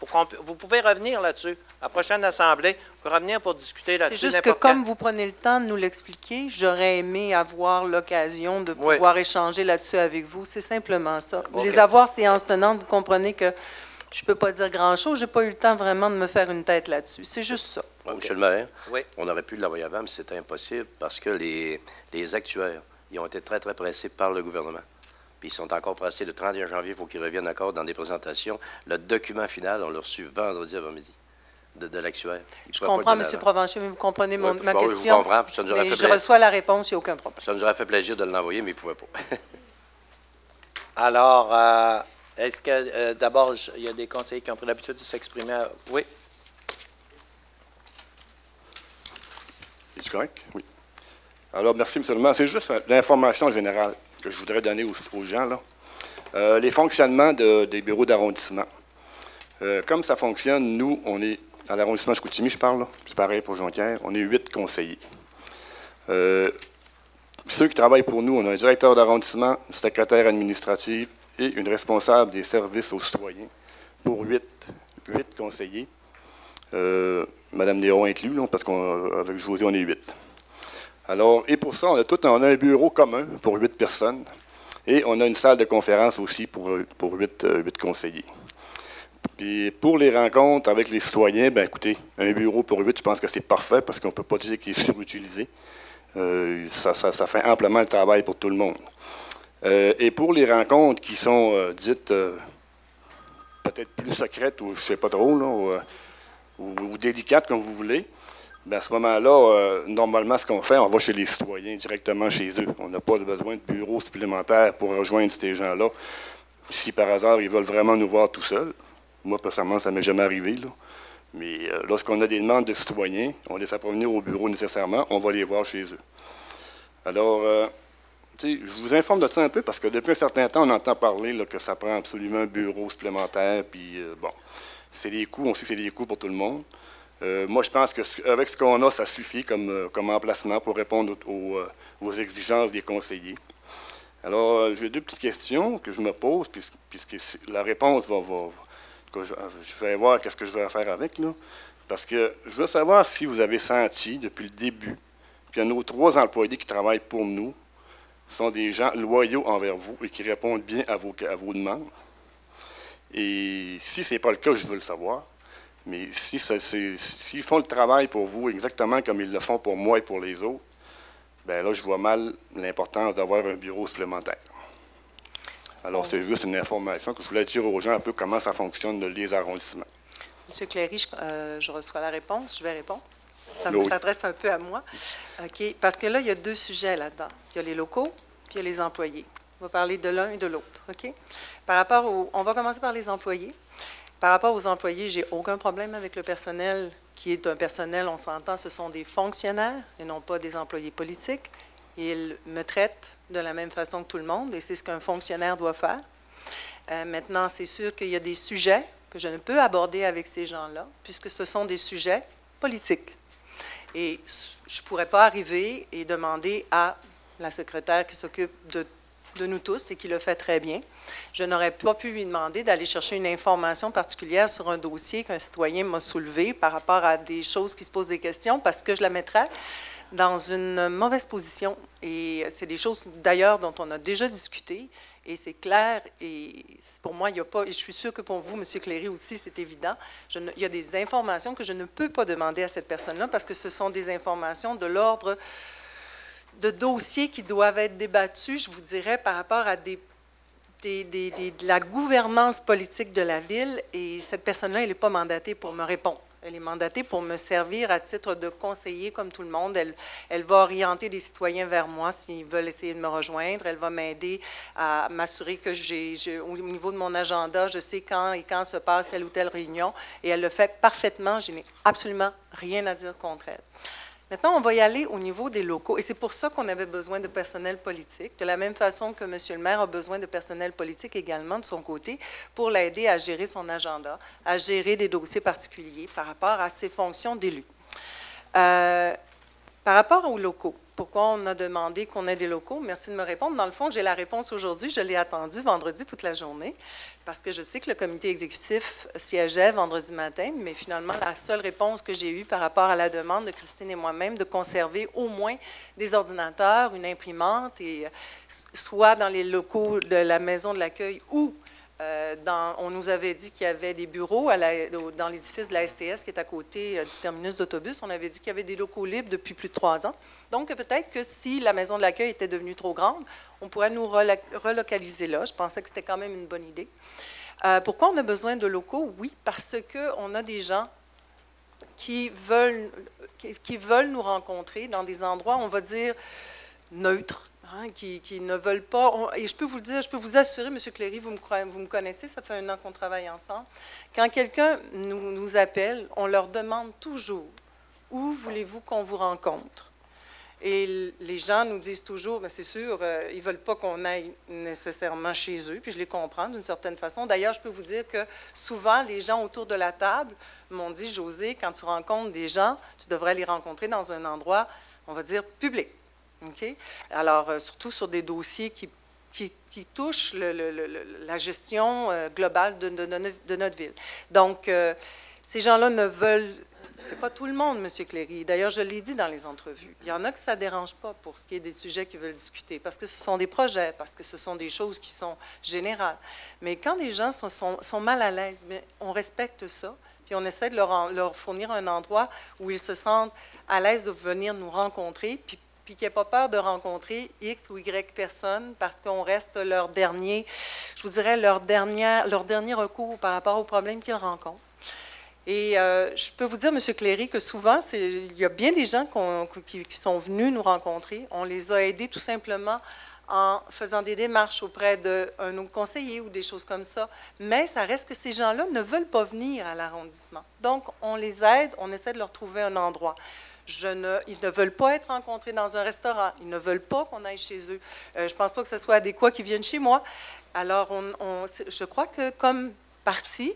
Vous pouvez revenir là-dessus. À la prochaine assemblée, vous pouvez revenir pour discuter là-dessus. C'est juste que comme vous prenez le temps de nous l'expliquer, j'aurais aimé avoir l'occasion de pouvoir échanger là-dessus avec vous. C'est simplement ça. Okay. Les avoir séance tenante, vous comprenez que je ne peux pas dire grand-chose. Je n'ai pas eu le temps vraiment de me faire une tête là-dessus. C'est juste ça. Okay. Monsieur le maire, oui. On aurait pu l'envoyer avant, mais c'était impossible parce que les actuaires, ils ont été très, très pressés par le gouvernement. Puis ils sont encore pressés le 31 janvier, il faut qu'ils reviennent encore dans des présentations. Le document final, on l'a reçu vendredi avant-midi de l'actuaire. Je comprends, M. Provencher, mais vous comprenez ma question. Je comprends, ça nous aurait fait je reçois la réponse, il n'y a aucun problème. Ça nous aurait fait plaisir de l'envoyer, mais il ne pouvait pas. Alors, est-ce que, d'abord, il y a des conseillers qui ont pris l'habitude de s'exprimer? Oui. C'est correct? Oui. Alors, merci, M. le maire. C'est juste l'information générale que je voudrais donner aux gens. Là. Les fonctionnements des bureaux d'arrondissement. Comme ça fonctionne, nous, on est dans l'arrondissement de Chicoutimi, je parle, c'est pareil pour Jonquière, on est 8 conseillers. ceux qui travaillent pour nous, on a un directeur d'arrondissement, une secrétaire administrative et une responsable des services aux citoyens pour 8 conseillers. Madame Néron inclus, là, parce qu'avec José, on est 8. Alors, et pour ça, on a un bureau commun pour 8 personnes et on a une salle de conférence aussi pour 8 conseillers. Puis pour les rencontres avec les citoyens, bien écoutez, un bureau pour 8, je pense que c'est parfait parce qu'on ne peut pas dire qu'il est surutilisé. Ça fait amplement le travail pour tout le monde. Et pour les rencontres qui sont dites peut-être plus secrètes ou je ne sais pas trop, là, ou délicates comme vous voulez, bien à ce moment-là, normalement, ce qu'on fait, on va chez les citoyens, directement chez eux. On n'a pas besoin de bureau supplémentaire pour rejoindre ces gens-là. Si par hasard, ils veulent vraiment nous voir tout seuls. Moi, personnellement, ça ne m'est jamais arrivé, là. Mais lorsqu'on a des demandes de citoyens, on ne les fait pas venir au bureau nécessairement, on va les voir chez eux. Alors, je vous informe de ça un peu parce que depuis un certain temps, on entend parler là, que ça prend absolument un bureau supplémentaire, puis bon, c'est des coûts, on sait que c'est des coûts pour tout le monde. Moi, je pense qu'avec ce qu'on a, ça suffit comme emplacement pour répondre aux exigences des conseillers. Alors, j'ai 2 petites questions que je me pose, puisque la réponse je vais voir qu'est-ce que je vais faire avec, là. Parce que je veux savoir si vous avez senti, depuis le début, que nos 3 employés qui travaillent pour nous sont des gens loyaux envers vous et qui répondent bien à vos demandes. Et si ce n'est pas le cas, je veux le savoir. Mais s'ils font le travail pour vous exactement comme ils le font pour moi et pour les autres, bien là, je vois mal l'importance d'avoir un bureau supplémentaire. Alors, c'est juste une information que je voulais dire aux gens un peu comment ça fonctionne, les arrondissements. Monsieur Cléry, je reçois la réponse, je vais répondre. Ça Oui. s'adresse un peu à moi. OK. Parce que là, il y a 2 sujets là-dedans. Il y a les locaux, puis il y a les employés. On va parler de l'un et de l'autre. OK? On va commencer par les employés. Par rapport aux employés, j'ai aucun problème avec le personnel qui est un personnel, on s'entend, ce sont des fonctionnaires et non pas des employés politiques. Ils me traitent de la même façon que tout le monde et c'est ce qu'un fonctionnaire doit faire. Maintenant, c'est sûr qu'il y a des sujets que je ne peux aborder avec ces gens-là puisque ce sont des sujets politiques. Et je ne pourrais pas arriver et demander à la secrétaire qui s'occupe de nous tous et qui le fait très bien. Je n'aurais pas pu lui demander d'aller chercher une information particulière sur un dossier qu'un citoyen m'a soulevé par rapport à des choses qui se posent des questions parce que je la mettrais dans une mauvaise position. Et c'est des choses, d'ailleurs, dont on a déjà discuté. Et c'est clair. Et pour moi, il n'y a pas... Et je suis sûre que pour vous, M. Cléry aussi, c'est évident. Il y a des informations que je ne peux pas demander à cette personne-là parce que ce sont des informations de l'ordre de dossiers qui doivent être débattus, je vous dirais, par rapport à de la gouvernance politique de la ville. Et cette personne-là, elle n'est pas mandatée pour me répondre. Elle est mandatée pour me servir à titre de conseiller comme tout le monde. Elle va orienter les citoyens vers moi s'ils veulent essayer de me rejoindre. Elle va m'aider à m'assurer que au niveau de mon agenda, je sais quand et quand se passe telle ou telle réunion. Et elle le fait parfaitement. Je n'ai absolument rien à dire contre elle. Maintenant, on va y aller au niveau des locaux. Et c'est pour ça qu'on avait besoin de personnel politique, de la même façon que M. le maire a besoin de personnel politique également de son côté pour l'aider à gérer son agenda, à gérer des dossiers particuliers par rapport à ses fonctions d'élu. Par rapport aux locaux, pourquoi on a demandé qu'on ait des locaux? Merci de me répondre. Dans le fond, j'ai la réponse aujourd'hui. Je l'ai attendue vendredi toute la journée parce que je sais que le comité exécutif siégeait vendredi matin, mais finalement, la seule réponse que j'ai eue par rapport à la demande de Christine et moi-même de conserver au moins des ordinateurs, une imprimante, et soit dans les locaux de la maison de l'accueil ou on nous avait dit qu'il y avait des bureaux dans l'édifice de la STS qui est à côté du terminus d'autobus. On avait dit qu'il y avait des locaux libres depuis plus de 3 ans. Donc, peut-être que si la maison de l'accueil était devenue trop grande, on pourrait nous relocaliser là. Je pensais que c'était quand même une bonne idée. Pourquoi on a besoin de locaux? Oui, parce qu'on a des gens qui veulent nous rencontrer dans des endroits, on va dire, neutres. Qui ne veulent pas, et je peux vous le dire, je peux vous assurer, M. Cléry, vous me connaissez, ça fait 1 an qu'on travaille ensemble. Quand quelqu'un nous appelle, on leur demande toujours « Où voulez-vous qu'on vous rencontre? » Et les gens nous disent toujours, mais c'est sûr, ils ne veulent pas qu'on aille nécessairement chez eux, puis je les comprends d'une certaine façon. D'ailleurs, je peux vous dire que souvent, les gens autour de la table m'ont dit « José, quand tu rencontres des gens, tu devrais les rencontrer dans un endroit, on va dire, public. » OK? Alors, surtout sur des dossiers qui touchent la gestion globale de notre ville. Donc, ces gens-là ne veulent... C'est pas tout le monde, M. Cléry. D'ailleurs, je l'ai dit dans les entrevues. Il y en a que ça ne dérange pas pour ce qui est des sujets qu'ils veulent discuter, parce que ce sont des projets, parce que ce sont des choses qui sont générales. Mais quand les gens sont mal à l'aise, on respecte ça, puis on essaie de leur fournir un endroit où ils se sentent à l'aise de venir nous rencontrer, puis qu'ils n'aient pas peur de rencontrer X ou Y personnes, parce qu'on reste leur dernier, je vous dirais, leur dernier recours par rapport aux problèmes qu'ils rencontrent. Et je peux vous dire, M. Cléry, que souvent, il y a bien des gens qui sont venus nous rencontrer. On les a aidés tout simplement en faisant des démarches auprès d'un autre conseiller ou des choses comme ça. Mais ça reste que ces gens-là ne veulent pas venir à l'arrondissement. Donc, on les aide, on essaie de leur trouver un endroit. Ils ne veulent pas être rencontrés dans un restaurant. Ils ne veulent pas qu'on aille chez eux. Je ne pense pas que ce soit adéquat qu'ils viennent chez moi. Alors, je crois que comme parti,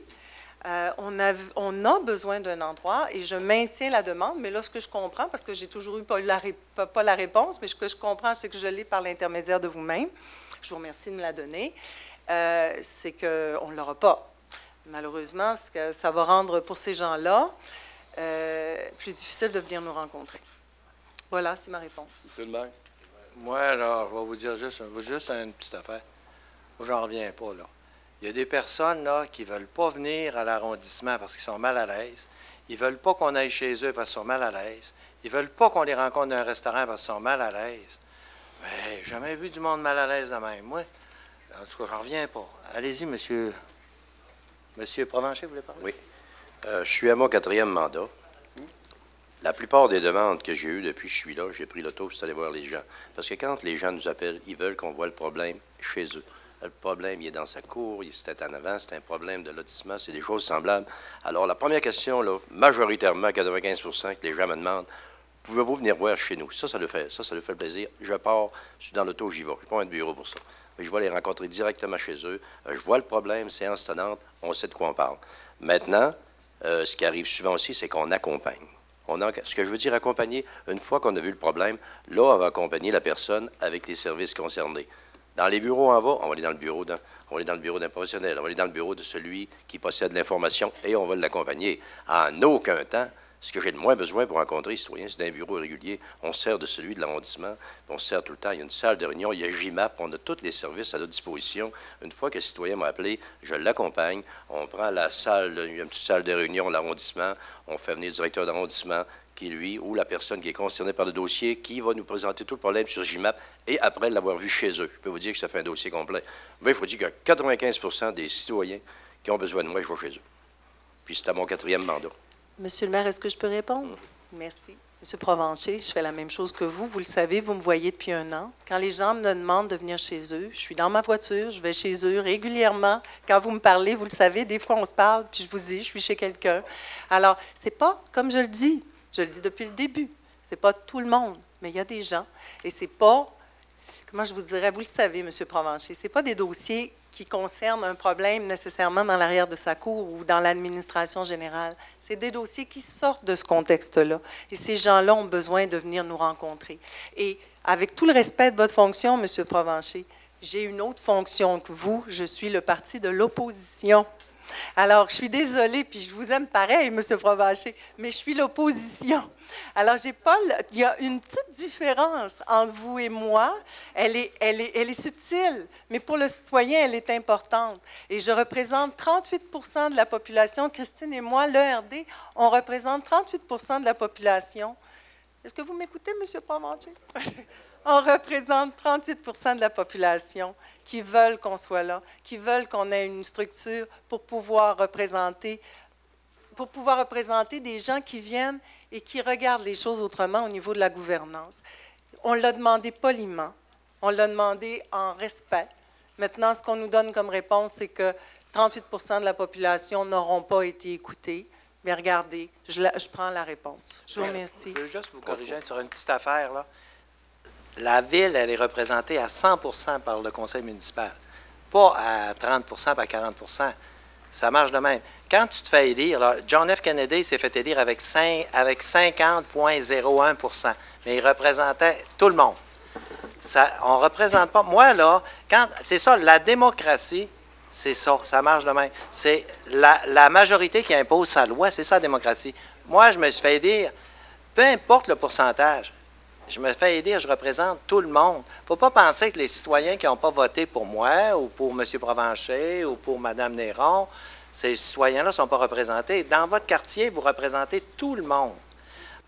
on a besoin d'un endroit et je maintiens la demande, mais là, ce que je comprends, parce que j'ai toujours eu pas la réponse, mais ce que je comprends, c'est que je l'ai par l'intermédiaire de vous-même, je vous remercie de me la donner, c'est qu'on ne l'aura pas. Malheureusement, ça va rendre pour ces gens-là plus difficile de venir nous rencontrer. Voilà, c'est ma réponse. Monsieur le maire. Moi, alors, je vais vous dire juste une petite affaire. Moi, j'en reviens pas, là. Il y a des personnes là, qui ne veulent pas venir à l'arrondissement parce qu'ils sont mal à l'aise. Ils ne veulent pas qu'on aille chez eux parce qu'ils sont mal à l'aise. Ils ne veulent pas qu'on les rencontre dans un restaurant parce qu'ils sont mal à l'aise. Mais j'ai jamais vu du monde mal à l'aise de même. Moi, en tout cas, j'en reviens pas. Allez-y, monsieur. Monsieur Provencher, vous voulez parler? Oui. Je suis à mon 4e mandat. La plupart des demandes que j'ai eues depuis que je suis là, j'ai pris l'auto pour aller voir les gens. Parce que quand les gens nous appellent, ils veulent qu'on voit le problème chez eux. Le problème, il est dans sa cour, c'était en avant, c'est un problème de lotissement, c'est des choses semblables. Alors, la première question, là, majoritairement, 95%, que les gens me demandent, pouvez-vous venir voir chez nous? Ça leur fait plaisir. Je pars, je suis dans l'auto, j'y vais. Je n'ai pas un bureau pour ça. Mais je vais les rencontrer directement chez eux. Je vois le problème, séance tenante, on sait de quoi on parle. Maintenant, ce qui arrive souvent aussi, c'est qu'on accompagne. Ce que je veux dire accompagner, une fois qu'on a vu le problème, là, on va accompagner la personne avec les services concernés. Dans les bureaux en bas, on va aller dans le bureau d'un professionnel, on va aller dans le bureau de celui qui possède l'information et on va l'accompagner. En aucun temps, ce que j'ai de moins besoin pour rencontrer les citoyens, c'est d'un bureau régulier. On sert de celui de l'arrondissement, on sert tout le temps. Il y a une salle de réunion, il y a JMAP, on a tous les services à notre disposition. Une fois que le citoyen m'a appelé, je l'accompagne. On prend la salle, il y a une petite salle de réunion, l'arrondissement, on fait venir le directeur d'arrondissement, qui, lui, ou la personne qui est concernée par le dossier, qui va nous présenter tout le problème sur JMAP, et après l'avoir vu chez eux. Je peux vous dire que ça fait un dossier complet. Mais il faut dire que 95% des citoyens qui ont besoin de moi, je vais chez eux. Puis c'est à mon 4e mandat. Monsieur le maire, est-ce que je peux répondre? Merci. Monsieur Provencher, je fais la même chose que vous. Vous le savez, vous me voyez depuis 1 an. Quand les gens me demandent de venir chez eux, je suis dans ma voiture, je vais chez eux régulièrement. Quand vous me parlez, vous le savez, des fois on se parle, puis je vous dis, je suis chez quelqu'un. Alors, c'est pas, comme je le dis depuis le début, c'est pas tout le monde, mais il y a des gens, et c'est pas, comment je vous dirais, vous le savez, Monsieur Provencher, c'est pas des dossiers qui concernent un problème nécessairement dans l'arrière de sa cour ou dans l'administration générale. C'est des dossiers qui sortent de ce contexte-là. Et ces gens-là ont besoin de venir nous rencontrer. Et avec tout le respect de votre fonction, Monsieur Provencher, j'ai une autre fonction que vous. Je suis le parti de l'opposition. Alors, je suis désolée, puis je vous aime pareil, M. Provencher, mais je suis l'opposition. Alors, il y a une petite différence entre vous et moi. Elle est subtile, mais pour le citoyen, elle est importante. Et je représente 38% de la population. Christine et moi, l'ERD, on représente 38% de la population. Est-ce que vous m'écoutez, M. Provencher? On représente 38% de la population qui veulent qu'on soit là, qui veulent qu'on ait une structure pour pouvoir représenter des gens qui viennent et qui regardent les choses autrement au niveau de la gouvernance. On l'a demandé poliment, on l'a demandé en respect. Maintenant, ce qu'on nous donne comme réponse, c'est que 38% de la population n'auront pas été écoutés. Mais regardez, je prends la réponse. Je vous remercie. Je veux juste vous corriger sur une petite affaire, là. La ville, elle est représentée à 100% par le conseil municipal, pas à 30% par 40%. Ça marche de même. Quand tu te fais élire, là, John F. Kennedy s'est fait élire avec 50,01%, mais il représentait tout le monde. on ne représente pas. Moi, là, c'est ça, la démocratie, c'est ça marche de même. C'est la majorité qui impose sa loi, c'est ça la démocratie. Moi, je me suis fait dire, peu importe le pourcentage, je me fais dire, je représente tout le monde. Il ne faut pas penser que les citoyens qui n'ont pas voté pour moi, ou pour M. Provencher, ou pour Mme Néron, ces citoyens-là ne sont pas représentés. Dans votre quartier, vous représentez tout le monde.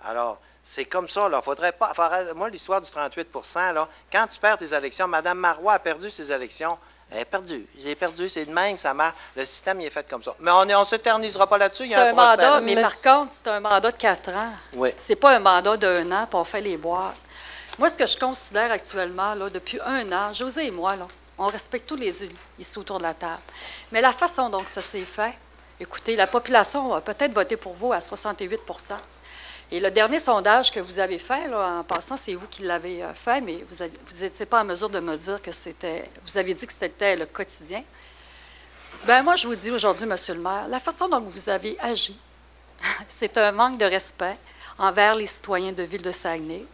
Alors, c'est comme ça, là. Faudrait pas. Moi, l'histoire du 38 là, quand tu perds tes élections, Mme Marois a perdu ses élections. Elle est perdue. J'ai perdu. C'est de même, ça marche. Le système, il est fait comme ça. Mais on ne s'éternisera pas là-dessus. Il y a un procès. Mandat, mais par contre, c'est un mandat de 4 ans. Oui. C'est pas un mandat d'1 an, puis on fait les boîtes. Moi, ce que je considère actuellement, là, depuis 1 an, José et moi, là, on respecte tous les élus ici autour de la table. Mais la façon dont ça s'est fait, écoutez, la population a peut-être voté pour vous à 68 Et le dernier sondage que vous avez fait, là, en passant, c'est vous qui l'avez fait, mais vous n'étiez pas en mesure de me dire que c'était... Vous avez dit que c'était le quotidien. Bien, moi, je vous dis aujourd'hui, M. le maire, la façon dont vous avez agi, c'est un manque de respect envers les citoyens de Ville-de-Saguenay.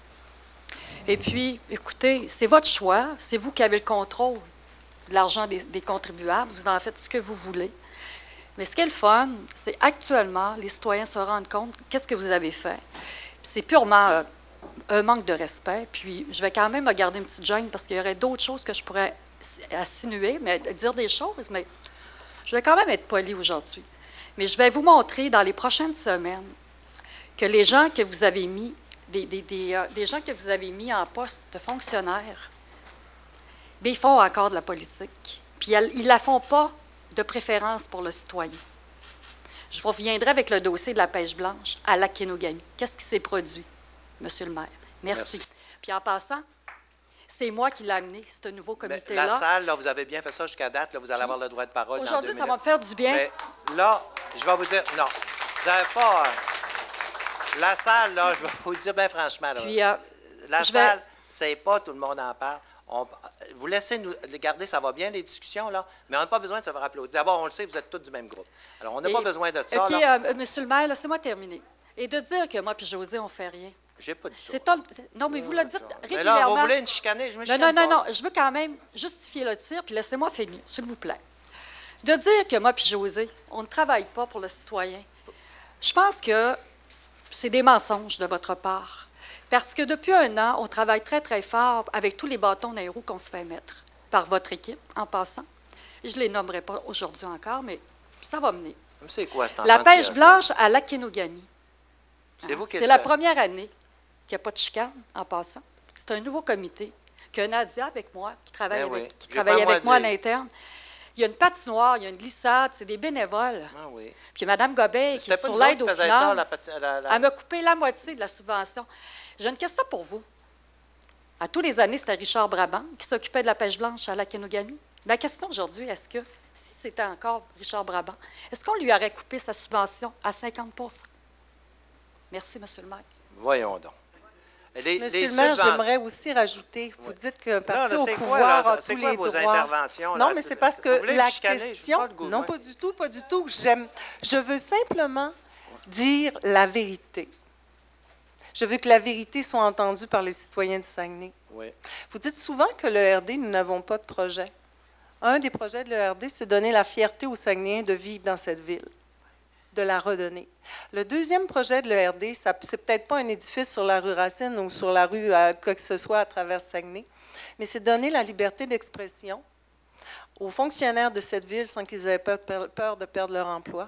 Et puis, écoutez, c'est votre choix, c'est vous qui avez le contrôle de l'argent des contribuables, vous en faites ce que vous voulez. Mais ce qui est le fun, c'est actuellement, les citoyens se rendent compte qu'est-ce que vous avez fait. C'est purement un manque de respect. Puis, je vais quand même me garder une petite gêne parce qu'il y aurait d'autres choses que je pourrais insinuer, mais dire des choses, mais je vais quand même être polie aujourd'hui. Mais je vais vous montrer dans les prochaines semaines que les gens que vous avez mis, des gens que vous avez mis en poste de fonctionnaires, bien, ils font encore de la politique. Puis, ils ne la font pas de préférence pour le citoyen. Je reviendrai avec le dossier de la pêche blanche à Lac-Kenogami. Qu'est-ce qui s'est produit, Monsieur le maire? Merci. Puis en passant, c'est moi qui l'ai amené, ce nouveau comité-là. La salle, là, vous avez bien fait ça jusqu'à date. Là, vous allez avoir le droit de parole dans 2 minutes. Aujourd'hui, ça va me faire du bien. Mais là, je vais vous dire, non, vous n'avez pas... la salle, là, je vais vous le dire bien franchement. Là, puis, la salle, c'est pas tout le monde en parle. Vous laissez nous garder, ça va bien, les discussions, là, mais on n'a pas besoin de se faire applaudir. D'abord, on le sait, vous êtes tous du même groupe. Alors, on n'a pas besoin de ça. OK, Monsieur le maire, laissez-moi terminer. Et de dire que moi puis José, on ne fait rien. J'ai pas dit ça. Non, mais vous le dites régulièrement. Mais là, vous voulez une chicaner? Je me chicane pas. Non, je veux quand même justifier le tir, puis laissez-moi finir, s'il vous plaît. De dire que moi puis José, on ne travaille pas pour le citoyen, je pense que c'est des mensonges de votre part. Parce que depuis 1 an, on travaille très, très fort avec tous les bâtons dans les roues qu'on se fait mettre par votre équipe, en passant. Je ne les nommerai pas aujourd'hui encore, mais ça va venir. C'est quoi, la pêche blanche à Lac-Kenogami. C'est la première année qu'il n'y a pas de chicane, en passant. C'est un nouveau comité que Nadia, avec moi, qui travaille avec moi à l'interne. Il y a une patinoire, il y a une glissade, c'est des bénévoles. Ah oui. Puis Mme Gobet, qui est sur l'aide aux finances, elle m'a coupé la moitié de la subvention. J'ai une question pour vous. À tous les années, c'était Richard Brabant qui s'occupait de la pêche blanche à Lac-Kenogami. La question aujourd'hui, est-ce que, si c'était encore Richard Brabant, est-ce qu'on lui aurait coupé sa subvention à 50 % Merci, M. le maire. Voyons donc. Monsieur le maire, j'aimerais aussi rajouter, vous dites qu'un parti au pouvoir a tous les droits. Non, mais c'est parce que la question... Non, pas du tout, pas du tout. Je veux simplement dire la vérité. Je veux que la vérité soit entendue par les citoyens de Saguenay. Oui. Vous dites souvent que l'ERD, nous n'avons pas de projet. Un des projets de l'ERD, c'est donner la fierté aux Saguenayens de vivre dans cette ville, de la redonner. Le deuxième projet de l'ERD, c'est peut-être pas un édifice sur la rue Racine ou sur la rue quoi que ce soit à travers Saguenay, mais c'est donner la liberté d'expression aux fonctionnaires de cette ville sans qu'ils aient peur de perdre leur emploi.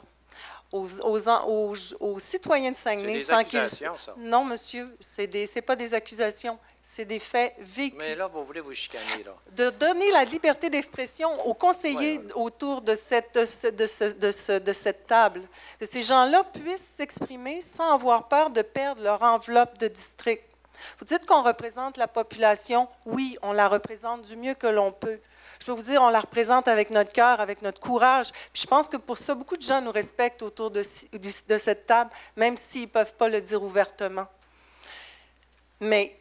Aux citoyens de Saguenay sans qu'ils... ça. Non, monsieur, c'est pas des accusations, c'est des faits vécus. Mais là, vous voulez vous chicaner, là. De donner la liberté d'expression aux conseillers autour de cette table, que ces gens-là puissent s'exprimer sans avoir peur de perdre leur enveloppe de district. Vous dites qu'on représente la population. Oui, on la représente du mieux que l'on peut. Je peux vous dire, on la représente avec notre cœur, avec notre courage. Puis je pense que pour ça, beaucoup de gens nous respectent autour de cette table, même s'ils ne peuvent pas le dire ouvertement. Mais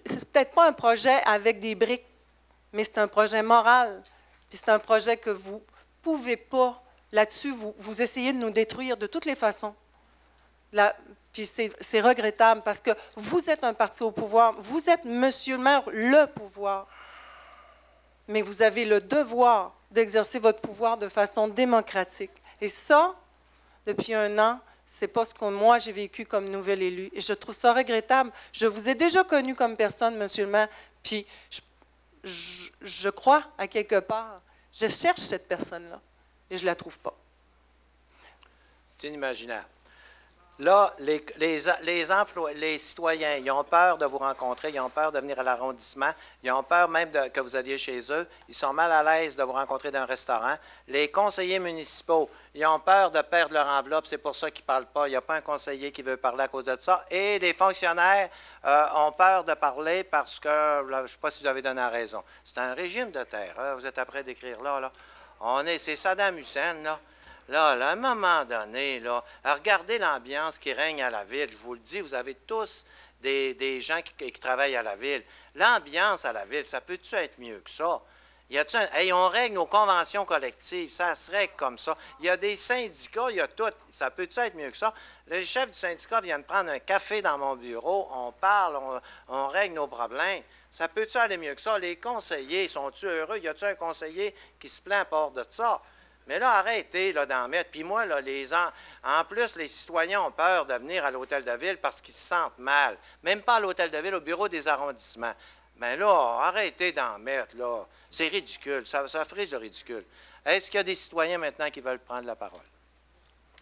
c'est peut-être pas un projet avec des briques, mais c'est un projet moral. Puis c'est un projet que vous ne pouvez pas, là-dessus, vous essayez de nous détruire de toutes les façons. Puis c'est regrettable parce que vous êtes un parti au pouvoir, vous êtes, monsieur le maire, le pouvoir. Mais vous avez le devoir d'exercer votre pouvoir de façon démocratique. Et ça, depuis 1 an, c'est pas ce que moi j'ai vécu comme nouvel élu. Et je trouve ça regrettable. Je vous ai déjà connu comme personne, monsieur le maire, puis je crois, à quelque part, je cherche cette personne-là et je la trouve pas. C'est inimaginable. Là, les citoyens, ils ont peur de vous rencontrer, ils ont peur de venir à l'arrondissement, ils ont peur même que vous alliez chez eux, ils sont mal à l'aise de vous rencontrer dans un restaurant. Les conseillers municipaux, ils ont peur de perdre leur enveloppe, c'est pour ça qu'ils ne parlent pas. Il n'y a pas un conseiller qui veut parler à cause de ça. Et les fonctionnaires ont peur de parler parce que, là, je ne sais pas si vous avez donné raison, c'est un régime de terreur, vous êtes après d'écrire là. C'est Saddam Hussein, là. Là, à un moment donné, là, regardez l'ambiance qui règne à la ville. Je vous le dis, vous avez tous des gens qui travaillent à la ville. L'ambiance à la ville, ça peut-tu être mieux que ça? On règle nos conventions collectives, ça se règle comme ça. Il y a des syndicats, il y a tout. Ça peut-tu être mieux que ça? Les chefs du syndicat viennent prendre un café dans mon bureau, on parle, on règle nos problèmes. Ça peut-tu aller mieux que ça? Les conseillers, sont-tu heureux? Y a-t-il un conseiller qui se plaint à part de ça? Mais là, arrêtez d'en mettre. Puis moi, là, en plus, les citoyens ont peur de venir à l'hôtel de ville parce qu'ils se sentent mal. Même pas à l'hôtel de ville, au bureau des arrondissements. Mais là, arrêtez d'en mettre, là. C'est ridicule. Ça frise le ridicule. Est-ce qu'il y a des citoyens maintenant qui veulent prendre la parole?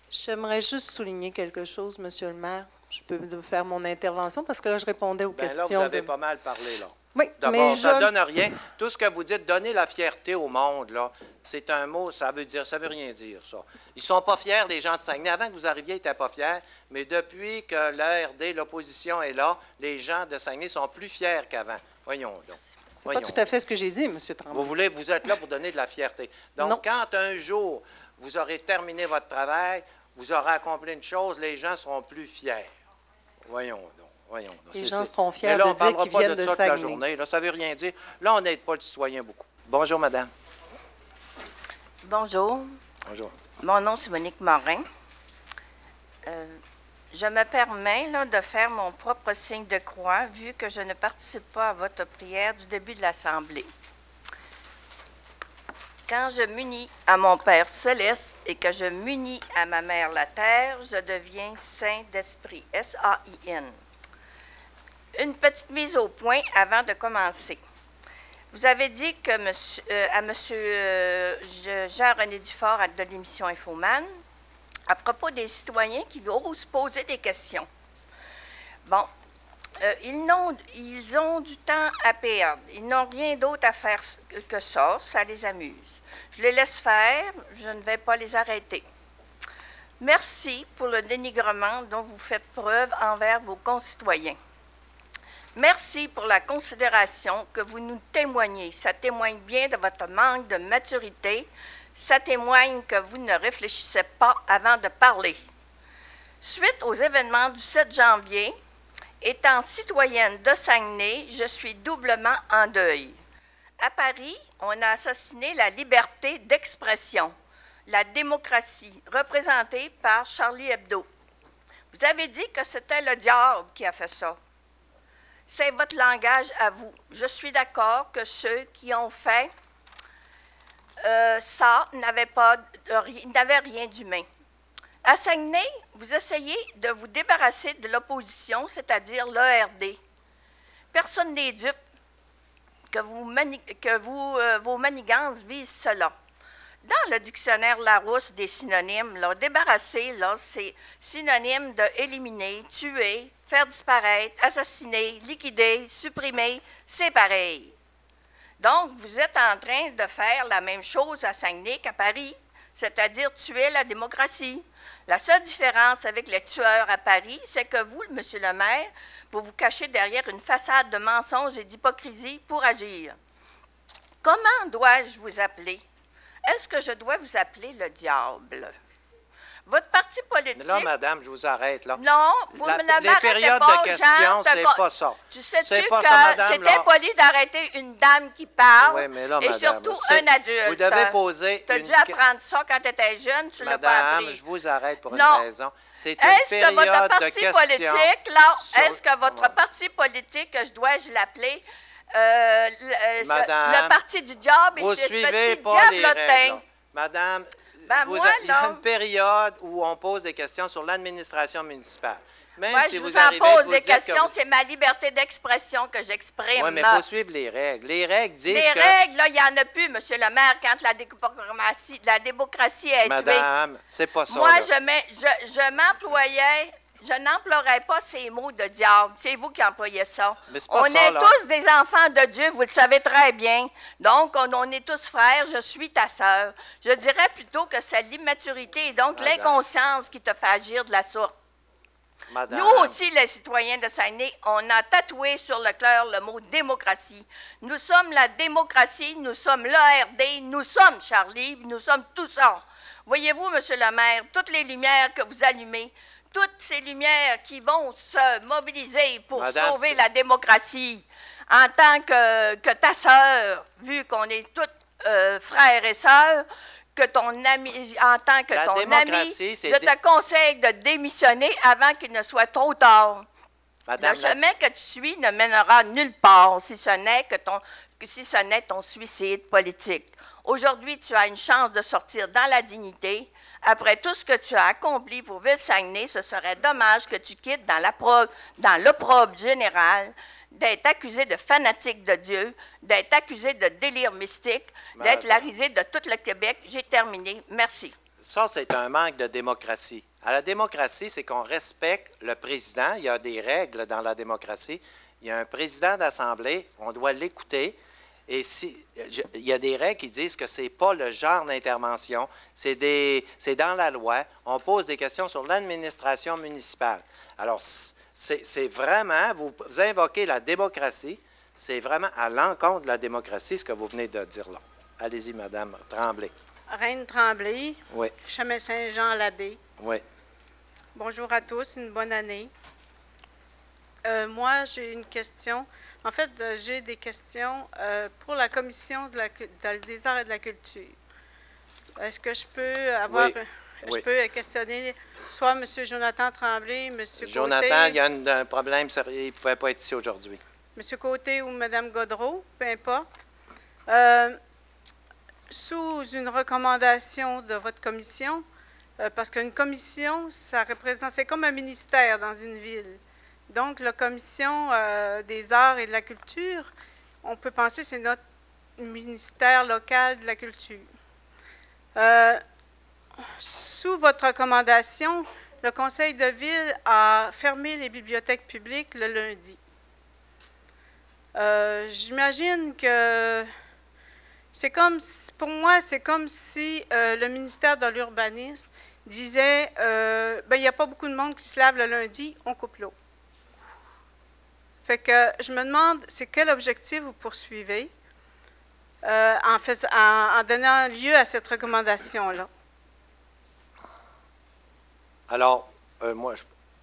J'aimerais juste souligner quelque chose, monsieur le maire. Je peux faire mon intervention parce que là, je répondais aux questions. Là, vous avez pas mal parlé, là. Oui, d'abord, ça ne donne rien. Tout ce que vous dites, donner la fierté au monde, là, c'est un mot, ça veut rien dire, ça. Ils ne sont pas fiers, les gens de Saguenay. Avant que vous arriviez, ils n'étaient pas fiers, mais depuis que l'ARD, l'opposition est là, les gens de Saguenay sont plus fiers qu'avant. Voyons donc. C'est pas tout à fait ce que j'ai dit, M. Tremblay. Vous êtes là pour donner de la fierté. Donc, non. Quand un jour, vous aurez terminé votre travail, vous aurez accompli une chose, les gens seront plus fiers. Voyons donc. Les gens seront fiers de dire qu'ils viennent de Saguenay. La journée. Là, ça ne veut rien dire. Là, on n'aide pas le citoyen beaucoup. Bonjour, madame. Bonjour. Bonjour. Mon nom, c'est Monique Morin. Je me permets là, de faire mon propre signe de croix, vu que je ne participe pas à votre prière du début de l'Assemblée. Quand je m'unis à mon Père céleste et que je m'unis à ma Mère la terre, je deviens saint d'esprit. S-A-I-N. Une petite mise au point avant de commencer. Vous avez dit que à M. Jean-René Dufort de l'émission Infoman, à propos des citoyens qui osent poser des questions. Bon, ils ont du temps à perdre. Ils n'ont rien d'autre à faire que ça les amuse. Je les laisse faire, je ne vais pas les arrêter. Merci pour le dénigrement dont vous faites preuve envers vos concitoyens. Merci pour la considération que vous nous témoignez. Ça témoigne bien de votre manque de maturité. Ça témoigne que vous ne réfléchissez pas avant de parler. Suite aux événements du 7 janvier, étant citoyenne de Saguenay, je suis doublement en deuil. À Paris, on a assassiné la liberté d'expression, la démocratie, représentée par Charlie Hebdo. Vous avez dit que c'était le diable qui a fait ça. C'est votre langage à vous. Je suis d'accord que ceux qui ont fait ça n'avaient rien d'humain. À Saguenay, vous essayez de vous débarrasser de l'opposition, c'est-à-dire l'ERD. Personne n'est dupe que vos manigances visent cela. Dans le dictionnaire Larousse des synonymes, là, débarrasser, là, c'est synonyme de éliminer, tuer, faire disparaître, assassiner, liquider, supprimer, c'est pareil. Donc, vous êtes en train de faire la même chose à Saguenay qu'à Paris, c'est-à-dire tuer la démocratie. La seule différence avec les tueurs à Paris, c'est que vous, monsieur le maire, vous vous cachez derrière une façade de mensonges et d'hypocrisie pour agir. Comment dois-je vous appeler? Est-ce que je dois vous appeler le diable? Votre parti politique... Mais là, madame, je vous arrête, là. Non, vous ne Les m'arrêtez périodes pas, de questions, c'est pas ça. Tu sais-tu C'est pas que ça, madame, c'est là. impoli d'arrêter une dame qui parle, Oui, mais là, et madame, surtout c'est- un adulte? Vous devez poser Tu as une dû apprendre ça quand tu étais jeune, tu l'as pas Madame, appris. je vous arrête pour une Non. raison. C'est une Est-ce que votre période de parti questions. politique, là, sur- est-ce que votre parti politique, que je dois-je l'appeler, Madame, le parti du diable, Vous et c'est le suivez petit pas les diablotin? règles. Madame, Ben, vous moi, il y a là. une période où on pose des questions sur l'administration municipale. Même Moi, si je vous vous en arrivez, pose vous des dites que questions, vous- c'est ma liberté d'expression que j'exprime. Oui, mais il faut suivre les règles. Les règles disent Les que... règles, là, il n'y en a plus, M. le maire, quand la démocratie est tuée. Madame, c'est pas ça. Moi, là. je n'emploierais pas ces mots de diable. C'est vous qui employez ça. Mais c'est pas On ça, est là. tous des enfants de Dieu, vous le savez très bien. Donc, on est tous frères, je suis ta sœur. Je dirais plutôt que c'est l'immaturité et donc Madame. l'inconscience qui te fait agir de la sorte. Madame, Nous aussi, les citoyens de Saguenay, on a tatoué sur le cœur le mot démocratie. Nous sommes la démocratie, nous sommes l'ARD, nous sommes Charlie, nous sommes tout ça. Voyez-vous, M. le maire, toutes les lumières que vous allumez, toutes ces lumières qui vont se mobiliser pour Madame, sauver c'est- la démocratie, en tant que ta sœur, vu qu'on est toutes frères et sœurs, que ton ami, en tant que La ton ami, démocratie, c'est je te conseille de démissionner avant qu'il ne soit trop tard. Madame, Le chemin que tu suis ne mènera nulle part si ce n'est ton suicide politique. Aujourd'hui, tu as une chance de sortir dans la dignité. Après tout ce que tu as accompli pour Ville-Saguenay, ce serait dommage que tu quittes dans l'opprobre général, d'être accusé de fanatique de Dieu, d'être accusé de délire mystique, d'être Madame. la risée de tout le Québec. J'ai terminé. Merci. ça, c'est un manque de démocratie. À la démocratie, c'est qu'on respecte le président. Il y a des règles dans la démocratie. Il y a un président d'Assemblée, on doit l'écouter. Et il y a des règles qui disent que ce n'est pas le genre d'intervention, c'est dans la loi. On pose des questions sur l'administration municipale. Alors, c'est vraiment, vous invoquez la démocratie, c'est vraiment à l'encontre de la démocratie, ce que vous venez de dire là. Allez-y, Madame Tremblay. Reine Tremblay, Oui, chemin Saint-Jean-l'Abbé. oui. Bonjour à tous, une bonne année. Moi, j'ai une question. En fait, j'ai des questions pour la commission des arts et de la culture. Est-ce que je peux avoir... Oui, Je oui. peux questionner soit M. Jonathan Tremblay, M. Jonathan, Côté, il y a un problème sérieux, il ne pouvait pas être ici aujourd'hui. M. Côté ou Mme Godreau, peu importe. Sous une recommandation de votre commission, parce qu'une commission, ça représente, c'est comme un ministère dans une ville. Donc, la commission des arts et de la culture, on peut penser que c'est notre ministère local de la culture. Sous votre recommandation, le conseil de ville a fermé les bibliothèques publiques le lundi. J'imagine que c'est comme, pour moi, c'est comme si le ministère de l'Urbanisme disait il n'y a pas beaucoup de monde qui se lave le lundi, on coupe l'eau. Fait que je me demande, c'est quel objectif vous poursuivez en donnant lieu à cette recommandation-là? Alors, moi,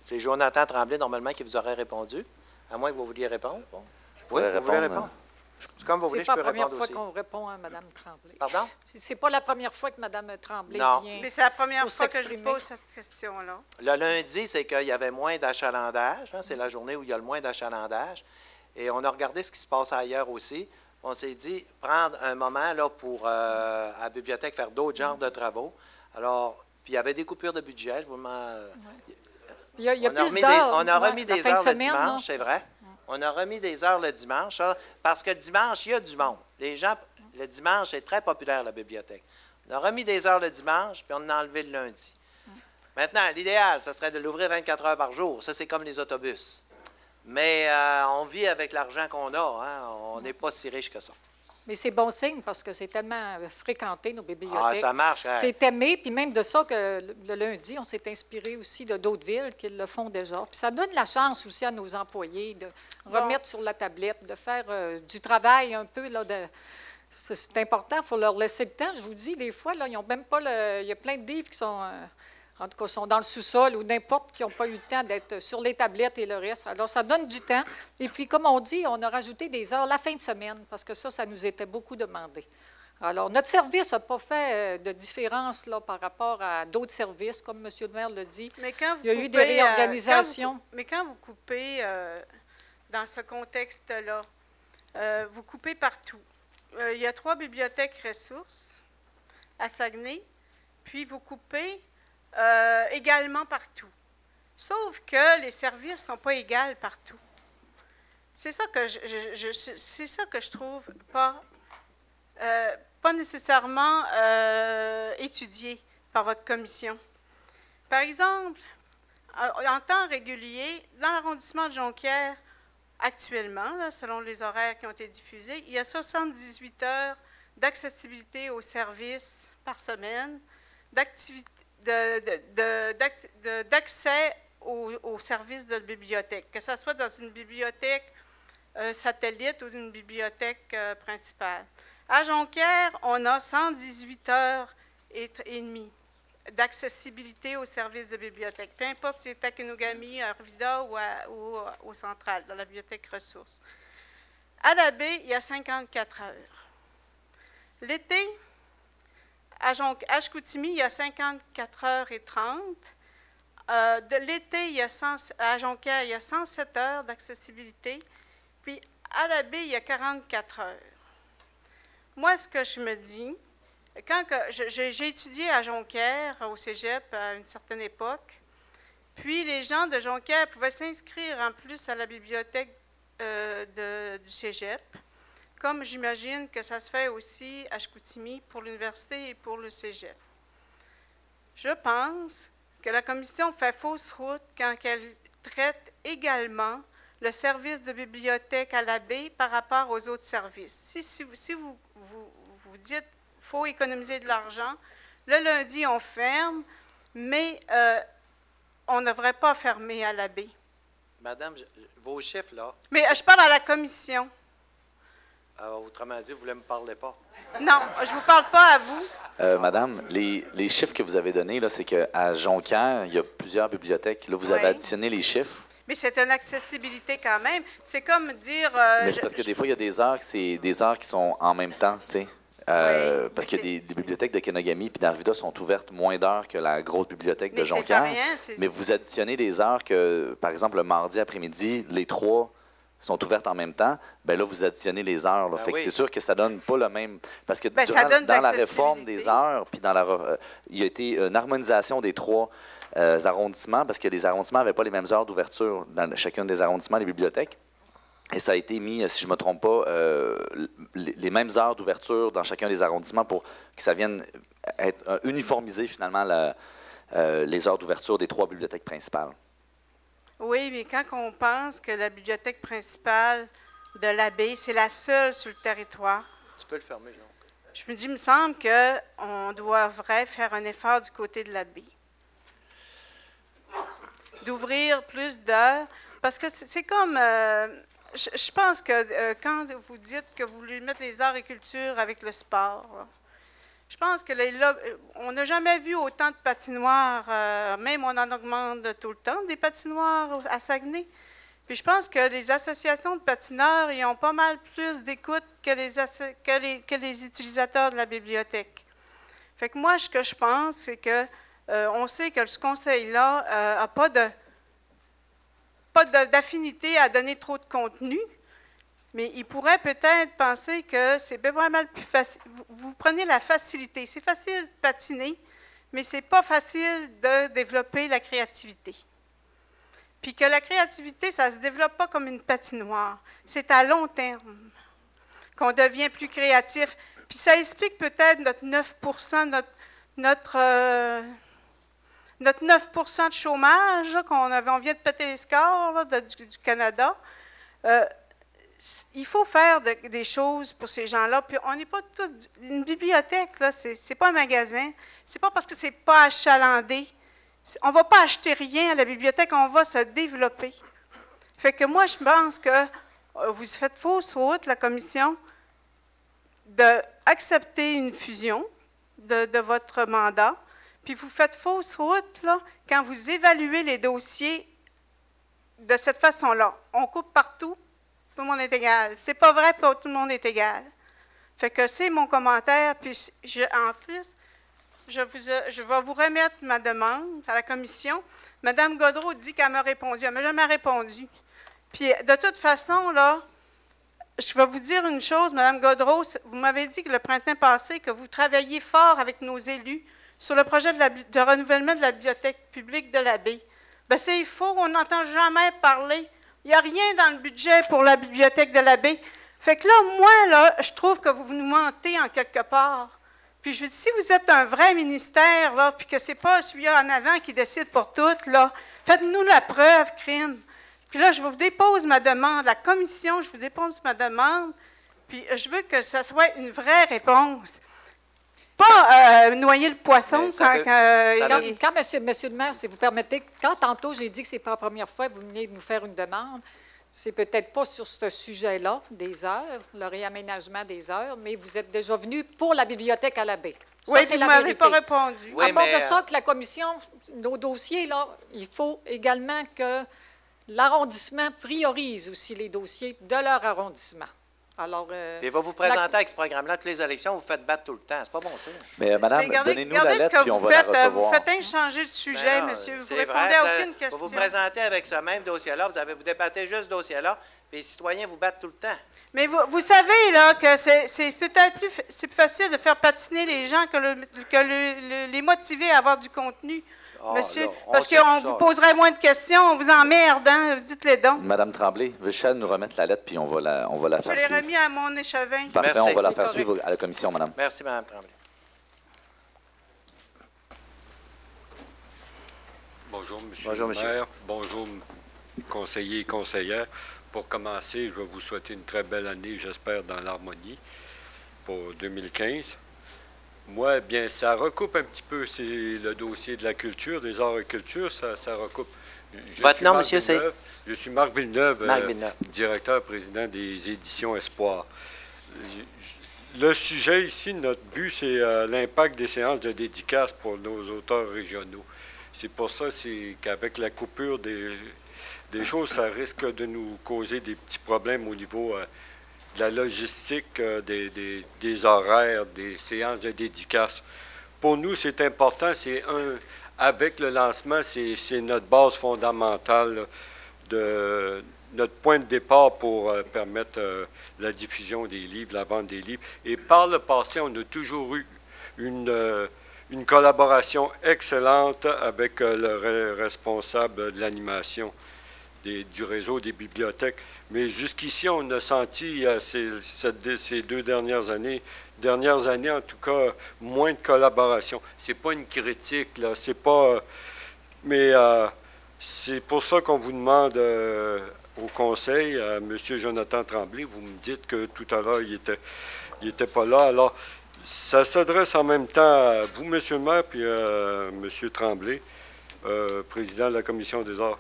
c'est Jonathan Tremblay, normalement, qui vous aurait répondu, à moins que vous vouliez répondre. Bon. Je pourrais vous voulez répondre. répondre? Comme vous voulez, je peux répondre aussi. C'est pas la première fois qu'on répond à Mme Tremblay. Pardon? C'est pas la première fois que Mme Tremblay Non. vient. Mais c'est la première pour fois que je s'exprimer. pose cette question-là. Le lundi, c'est qu'il y avait moins d'achalandage. Hein, c'est la journée où il y a le moins d'achalandage. Et on a regardé ce qui se passe ailleurs aussi. On s'est dit, prendre un moment là, pour, à la bibliothèque, faire d'autres genres de travaux. Alors, puis il y avait des coupures de budget. Je vous Il y a on a plus remis d'heures. on a Ouais, remis la des fin de heures le semaine, dimanche, là. c'est vrai. On a remis des heures le dimanche, parce que le dimanche, il y a du monde. Les gens, le dimanche, c'est très populaire, la bibliothèque. On a remis des heures le dimanche, puis on en a enlevé le lundi. Maintenant, l'idéal, ça serait de l'ouvrir 24 heures par jour. Ça, c'est comme les autobus. Mais on vit avec l'argent qu'on a. Hein? On n'est pas si riche que ça. Mais c'est bon signe parce que c'est tellement fréquenté, nos bibliothèques. Ah, ça marche. Hein? C'est aimé, puis même de ça que le lundi, on s'est inspiré aussi de d'autres villes qui le font déjà. Puis ça donne la chance aussi à nos employés de remettre sur la tablette, de faire du travail un peu. Là, c'est important, il faut leur laisser le temps. Je vous dis, des fois, là, ils ont même pas il y a plein de livres qui sont en tout cas, sont dans le sous-sol ou n'importe qui n'ont pas eu le temps d'être sur les tablettes et le reste. Alors, ça donne du temps. Et puis, comme on dit, on a rajouté des heures la fin de semaine parce que ça nous était beaucoup demandé. Alors, notre service n'a pas fait de différence là, par rapport à d'autres services, comme M. le maire l'a dit. Mais quand vous il y a eu des réorganisations. Mais quand vous coupez dans ce contexte-là, vous coupez partout. Il y a 3 bibliothèques ressources à Saguenay, puis vous coupez également partout. Sauf que les services ne sont pas égaux partout. C'est ça que c'est ça que je trouve pas nécessairement étudié par votre commission. Par exemple, en temps régulier, dans l'arrondissement de Jonquière, actuellement, là, selon les horaires qui ont été diffusés, il y a 78 heures d'accessibilité aux services par semaine, d'accès aux services de la bibliothèque, que ce soit dans une bibliothèque satellite ou une bibliothèque principale. À Jonquière, on a 118 heures et demie d'accessibilité aux services de bibliothèque, peu importe si c'est à Kenogami, à Arvida ou au Central, dans la bibliothèque ressources. À la baie, il y a 54 heures. L'été, à Chicoutimi, il y a 54 heures et 30. De l'été, à Jonquière, il y a 107 heures d'accessibilité. Puis à la baie, il y a 44 heures. Moi, ce que je me dis, quand j'ai étudié à Jonquière, au cégep, à une certaine époque, puis les gens de Jonquière pouvaient s'inscrire en plus à la bibliothèque du cégep, comme j'imagine que ça se fait aussi à Chicoutimi pour l'université et pour le cégep. Je pense que la commission fait fausse route quand elle traite également le service de bibliothèque à la baie par rapport aux autres services. Si vous dites qu'il faut économiser de l'argent, le lundi, on ferme, mais on ne devrait pas fermer à la baie. Madame, vos chiffres, là. Mais je parle à la commission. Autrement dit, vous ne me parlez pas. Non, je ne vous parle pas à vous. Madame, les chiffres que vous avez donnés, là, c'est qu'à Jonquière, il y a plusieurs bibliothèques. Là, vous avez additionné les chiffres. Mais c'est une accessibilité quand même. C'est comme dire... mais c'est parce que des fois, il y a des heures, c'est des heures qui sont en même temps, tu sais. Parce que des bibliothèques de Kenogami et d'Arvida sont ouvertes moins d'heures que la grosse bibliothèque de Jonquière. Mais vous additionnez des heures que, par exemple, le mardi après-midi, les 3 sont ouvertes en même temps, bien là, vous additionnez les heures. Là. Fait que c'est sûr que ça donne pas le même... Parce que dans la réforme des heures, puis il y a été une harmonisation des 3 arrondissements, parce que les arrondissements n'avaient pas les mêmes heures d'ouverture dans chacun des arrondissements, les bibliothèques. Et ça a été mis, si je ne me trompe pas, les mêmes heures d'ouverture dans chacun des arrondissements pour que ça vienne être uniformisé, finalement, les heures d'ouverture des 3 bibliothèques principales. Oui, mais quand on pense que la bibliothèque principale de la baie, c'est la seule sur le territoire. Tu peux le fermer, non? Je me dis, il me semble qu'on devrait faire un effort du côté de la baie. D'ouvrir plus d'heures, parce que c'est comme... je pense que quand vous dites que vous voulez mettre les arts et cultures avec le sport, là, je pense que on n'a jamais vu autant de patinoires, même on en augmente tout le temps, des patinoires à Saguenay. Puis je pense que les associations de patineurs, ils ont pas mal plus d'écoute que les utilisateurs de la bibliothèque. Fait que moi, ce que je pense, c'est que on sait que ce conseil-là n'a pas d'affinité à donner trop de contenu, mais il pourrait peut-être penser que c'est pas mal plus facile. Vous prenez la facilité. C'est facile de patiner, mais c'est pas facile de développer la créativité. Puis que la créativité, ça ne se développe pas comme une patinoire. C'est à long terme qu'on devient plus créatif. Puis ça explique peut-être notre 9 notre 9 de chômage, on vient de péter les scores là, du Canada. Il faut faire des choses pour ces gens-là. Puis on n'est pas tous... Une bibliothèque, là, c'est pas un magasin. C'est pas parce que c'est pas achalandé. On ne va pas acheter rien à la bibliothèque, on va se développer. Fait que moi, je pense que vous faites fausse route, la commission, d'accepter une fusion de votre mandat, puis vous faites fausse route là, quand vous évaluez les dossiers de cette façon-là. On coupe partout, tout le monde est égal. C'est pas vrai, pas tout le monde est égal. Fait que c'est mon commentaire, puis en plus, je vais vous remettre ma demande à la commission. Mme Gaudreault dit qu'elle m'a répondu. Elle ne m'a jamais répondu. Puis, de toute façon, là, je vais vous dire une chose, Mme Gaudreault, vous m'avez dit que le printemps passé, que vous travailliez fort avec nos élus sur le projet de renouvellement de la bibliothèque publique de la baie. Bien, c'est faux, on n'entend jamais parler. Il n'y a rien dans le budget pour la bibliothèque de la baie. Fait que là, moi, là, je trouve que vous nous mentez en quelque part. Puis je dis, si vous êtes un vrai ministère, là, puis que c'est pas celui-là en avant qui décide pour tout, là, faites-nous la preuve, crime. Puis là, je vous dépose ma demande. La commission, je vous dépose ma demande. Puis je veux que ce soit une vraie réponse. Pas noyer le poisson quand Monsieur le maire, si vous permettez, quand tantôt j'ai dit que c'est pas la première fois que vous venez de nous faire une demande, c'est peut-être pas sur ce sujet-là, des heures, le réaménagement des heures, mais vous êtes déjà venu pour la bibliothèque à la baie. Oui, vous ne m'avez pas répondu. Oui, à part de ça, que la commission, nos dossiers, là, il faut également que l'arrondissement priorise aussi les dossiers de leur arrondissement. Alors, il va vous présenter avec ce programme-là toutes les élections, vous faites battre tout le temps. C'est pas bon, ça. Mais madame, donnez-nous la lettre, puis on va la recevoir. Vous faites inchanger le sujet, monsieur. Vous ne répondez à aucune question. Vous vous présentez avec ce même dossier-là, vous débattez juste ce dossier-là, puis les citoyens vous battent tout le temps. Mais vous savez, là, que c'est peut-être plus facile de faire patiner les gens que les motiver à avoir du contenu. Monsieur, parce qu'on vous poserait moins de questions, on vous emmerde, hein? Dites-les donc. Madame Tremblay, veux-tu nous remettre la lettre, puis on va la faire suivre? Je l'ai remis à mon échevin. Parfait, merci. On va la faire suivre à la commission, madame. Merci, madame Tremblay. Bonjour, monsieur le maire. Bonjour, conseillers et conseillères. Pour commencer, je vais vous souhaiter une très belle année, j'espère, dans l'harmonie pour 2015. Moi, bien, ça recoupe un petit peu, c'est le dossier de la culture, des arts et culture, ça recoupe. Votre nom, monsieur, c'est? Je suis Marc Villeneuve, directeur, président des éditions Espoir. Le sujet ici, notre but, c'est l'impact des séances de dédicaces pour nos auteurs régionaux. C'est pour ça qu'avec la coupure des choses, ça risque de nous causer des petits problèmes au niveau de la logistique, des horaires, des séances de dédicaces. Pour nous, c'est important, avec le lancement, c'est notre base fondamentale, notre point de départ pour permettre la diffusion des livres, la vente des livres. Et par le passé, on a toujours eu une collaboration excellente avec le responsable de l'animation du réseau des bibliothèques. Mais jusqu'ici, on a senti ces 2 dernières années en tout cas, moins de collaboration. C'est pas une critique, là, c'est pas... mais c'est pour ça qu'on vous demande au conseil, à M. Jonathan Tremblay, vous me dites que tout à l'heure, il était pas là. Alors, ça s'adresse en même temps à vous, M. le maire, puis à M. Tremblay, président de la Commission des arts.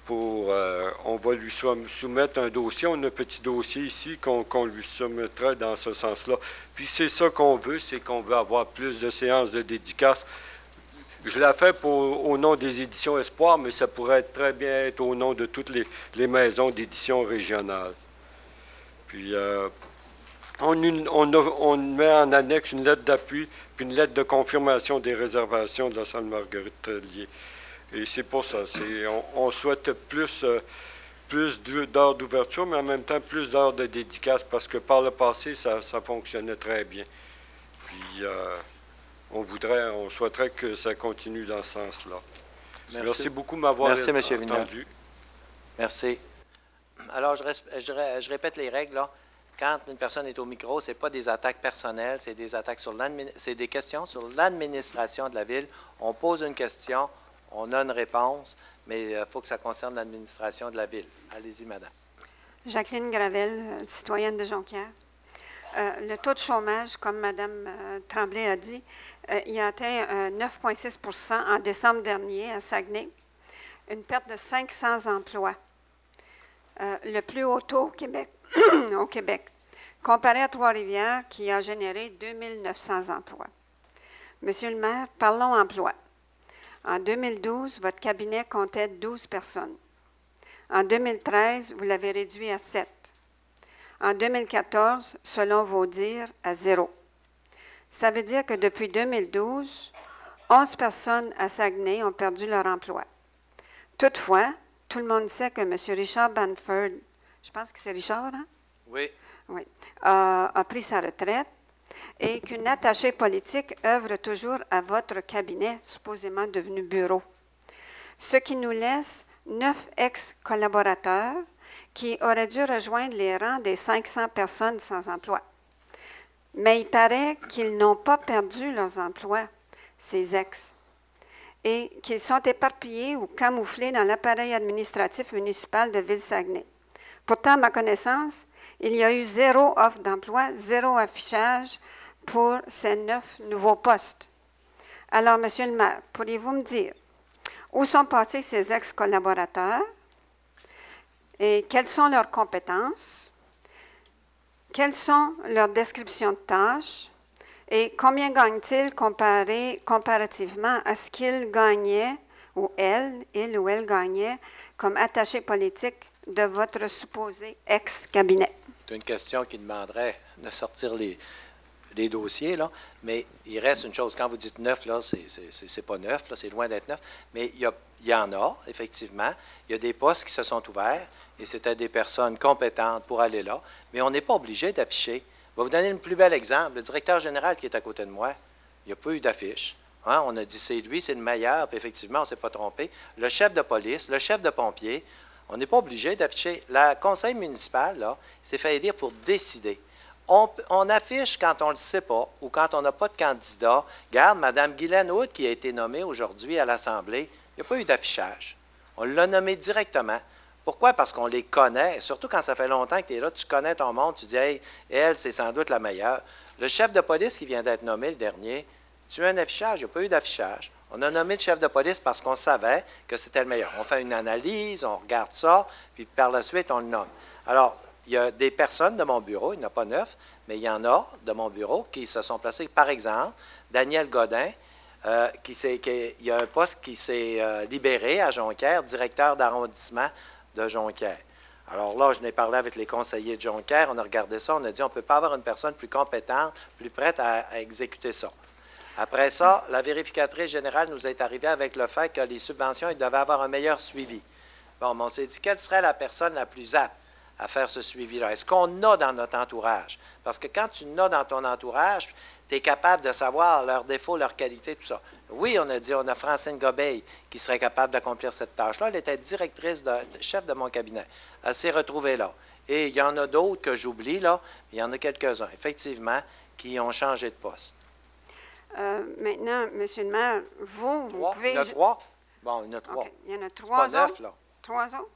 On va lui soumettre un dossier. On a un petit dossier ici qu'on lui soumettrait dans ce sens-là. Puis c'est ça qu'on veut, c'est qu'on veut avoir plus de séances de dédicaces. Je l'ai fait au nom des éditions Espoir, mais ça pourrait très bien être au nom de toutes les maisons d'édition régionales. Puis on met en annexe une lettre d'appui, puis une lettre de confirmation des réservations de la salle Marguerite-Tellier. Et c'est pour ça. On souhaite plus d'heures d'ouverture, mais en même temps plus d'heures de dédicace, parce que par le passé, ça fonctionnait très bien. Puis on souhaiterait que ça continue dans ce sens-là. Merci beaucoup de m'avoir entendu. Merci, M. Villeneuve. Merci. Alors, je répète les règles, là. Quand une personne est au micro, ce n'est pas des attaques personnelles, c'est des questions sur l'administration de la ville. On pose une question. On a une réponse, mais il faut que ça concerne l'administration de la ville. Allez-y, madame. Jacqueline Gravel, citoyenne de Jonquière. Le taux de chômage, comme mme Tremblay a dit, il a atteint 9,6 % en décembre dernier à Saguenay, une perte de 500 emplois. Le plus haut taux au Québec, comparé à Trois-Rivières, qui a généré 2 900 emplois. Monsieur le maire, parlons emploi. En 2012, votre cabinet comptait 12 personnes. En 2013, vous l'avez réduit à 7. En 2014, selon vos dires, à 0. Ça veut dire que depuis 2012, 11 personnes à Saguenay ont perdu leur emploi. Toutefois, tout le monde sait que M. Richard Banford, je pense que c'est Richard, hein? Oui. Oui, a pris sa retraite et qu'une attachée politique œuvre toujours à votre cabinet, supposément devenu bureau. Ce qui nous laisse 9 ex-collaborateurs qui auraient dû rejoindre les rangs des 500 personnes sans emploi. Mais il paraît qu'ils n'ont pas perdu leurs emplois, ces ex, et qu'ils sont éparpillés ou camouflés dans l'appareil administratif municipal de Ville-Saguenay. Pourtant, à ma connaissance, il y a eu 0 offre d'emploi, 0 affichage pour ces 9 nouveaux postes. Alors, Monsieur le maire, pourriez-vous me dire où sont passés ces ex-collaborateurs et quelles sont leurs compétences, quelles sont leurs descriptions de tâches et combien gagnent-ils comparativement à ce qu'ils gagnaient, ou il ou elle gagnait, comme attaché politique de votre supposé ex-cabinet? C'est une question qui demanderait de sortir les dossiers, là, mais il reste une chose. Quand vous dites 9, là, c'est pas 9, là, c'est loin d'être 9, mais il y en a, effectivement. Il y a des postes qui se sont ouverts et c'était des personnes compétentes pour aller là, mais on n'est pas obligé d'afficher. Je vais vous donner le plus bel exemple. Le directeur général qui est à côté de moi, il n'y a pas eu d'affiche. Hein? On a dit c'est lui, c'est le meilleur, puis effectivement, on ne s'est pas trompé. Le chef de police, le chef de pompiers, on n'est pas obligé d'afficher. Le conseil municipal, là, s'est fait élire pour décider. On affiche quand on ne le sait pas ou quand on n'a pas de candidat. Regarde, Mme Guylaine Hood, qui a été nommée aujourd'hui à l'Assemblée, il n'y a pas eu d'affichage. On l'a nommée directement. Pourquoi? Parce qu'on les connaît. Surtout quand ça fait longtemps que tu es là, tu connais ton monde, tu dis, hey, elle, c'est sans doute la meilleure. Le chef de police qui vient d'être nommé le dernier, tu as un affichage, il n'y a pas eu d'affichage. On a nommé le chef de police parce qu'on savait que c'était le meilleur. On fait une analyse, on regarde ça, puis par la suite, on le nomme. Alors, il y a des personnes de mon bureau, il n'y en a pas 9, mais il y en a de mon bureau qui se sont placées. Par exemple, Daniel Godin, il y a un poste qui s'est libéré à Jonquière, directeur d'arrondissement de Jonquière. Alors là, je n'ai parlé avec les conseillers de Jonquière, on a regardé ça, on a dit on ne peut pas avoir une personne plus compétente, plus prête à exécuter ça. Après ça, la vérificatrice générale nous est arrivée avec le fait que les subventions, ils devaient avoir un meilleur suivi. Bon, on s'est dit, quelle serait la personne la plus apte à faire ce suivi-là? Est-ce qu'on a dans notre entourage? Parce que quand tu n'as dans ton entourage, tu es capable de savoir leurs défauts, leurs qualités, tout ça. Oui, on a dit, on a Francine Gobeil qui serait capable d'accomplir cette tâche-là. Elle était directrice, chef de mon cabinet. Elle s'est retrouvée là. Et il y en a d'autres que j'oublie, là. Il y en a quelques-uns, effectivement, qui ont changé de poste. Maintenant, M. le maire, vous pouvez... Il y en a 3? Bon, il y en a 3. Okay. Il y en a 3 autres? 9, là. 3 autres?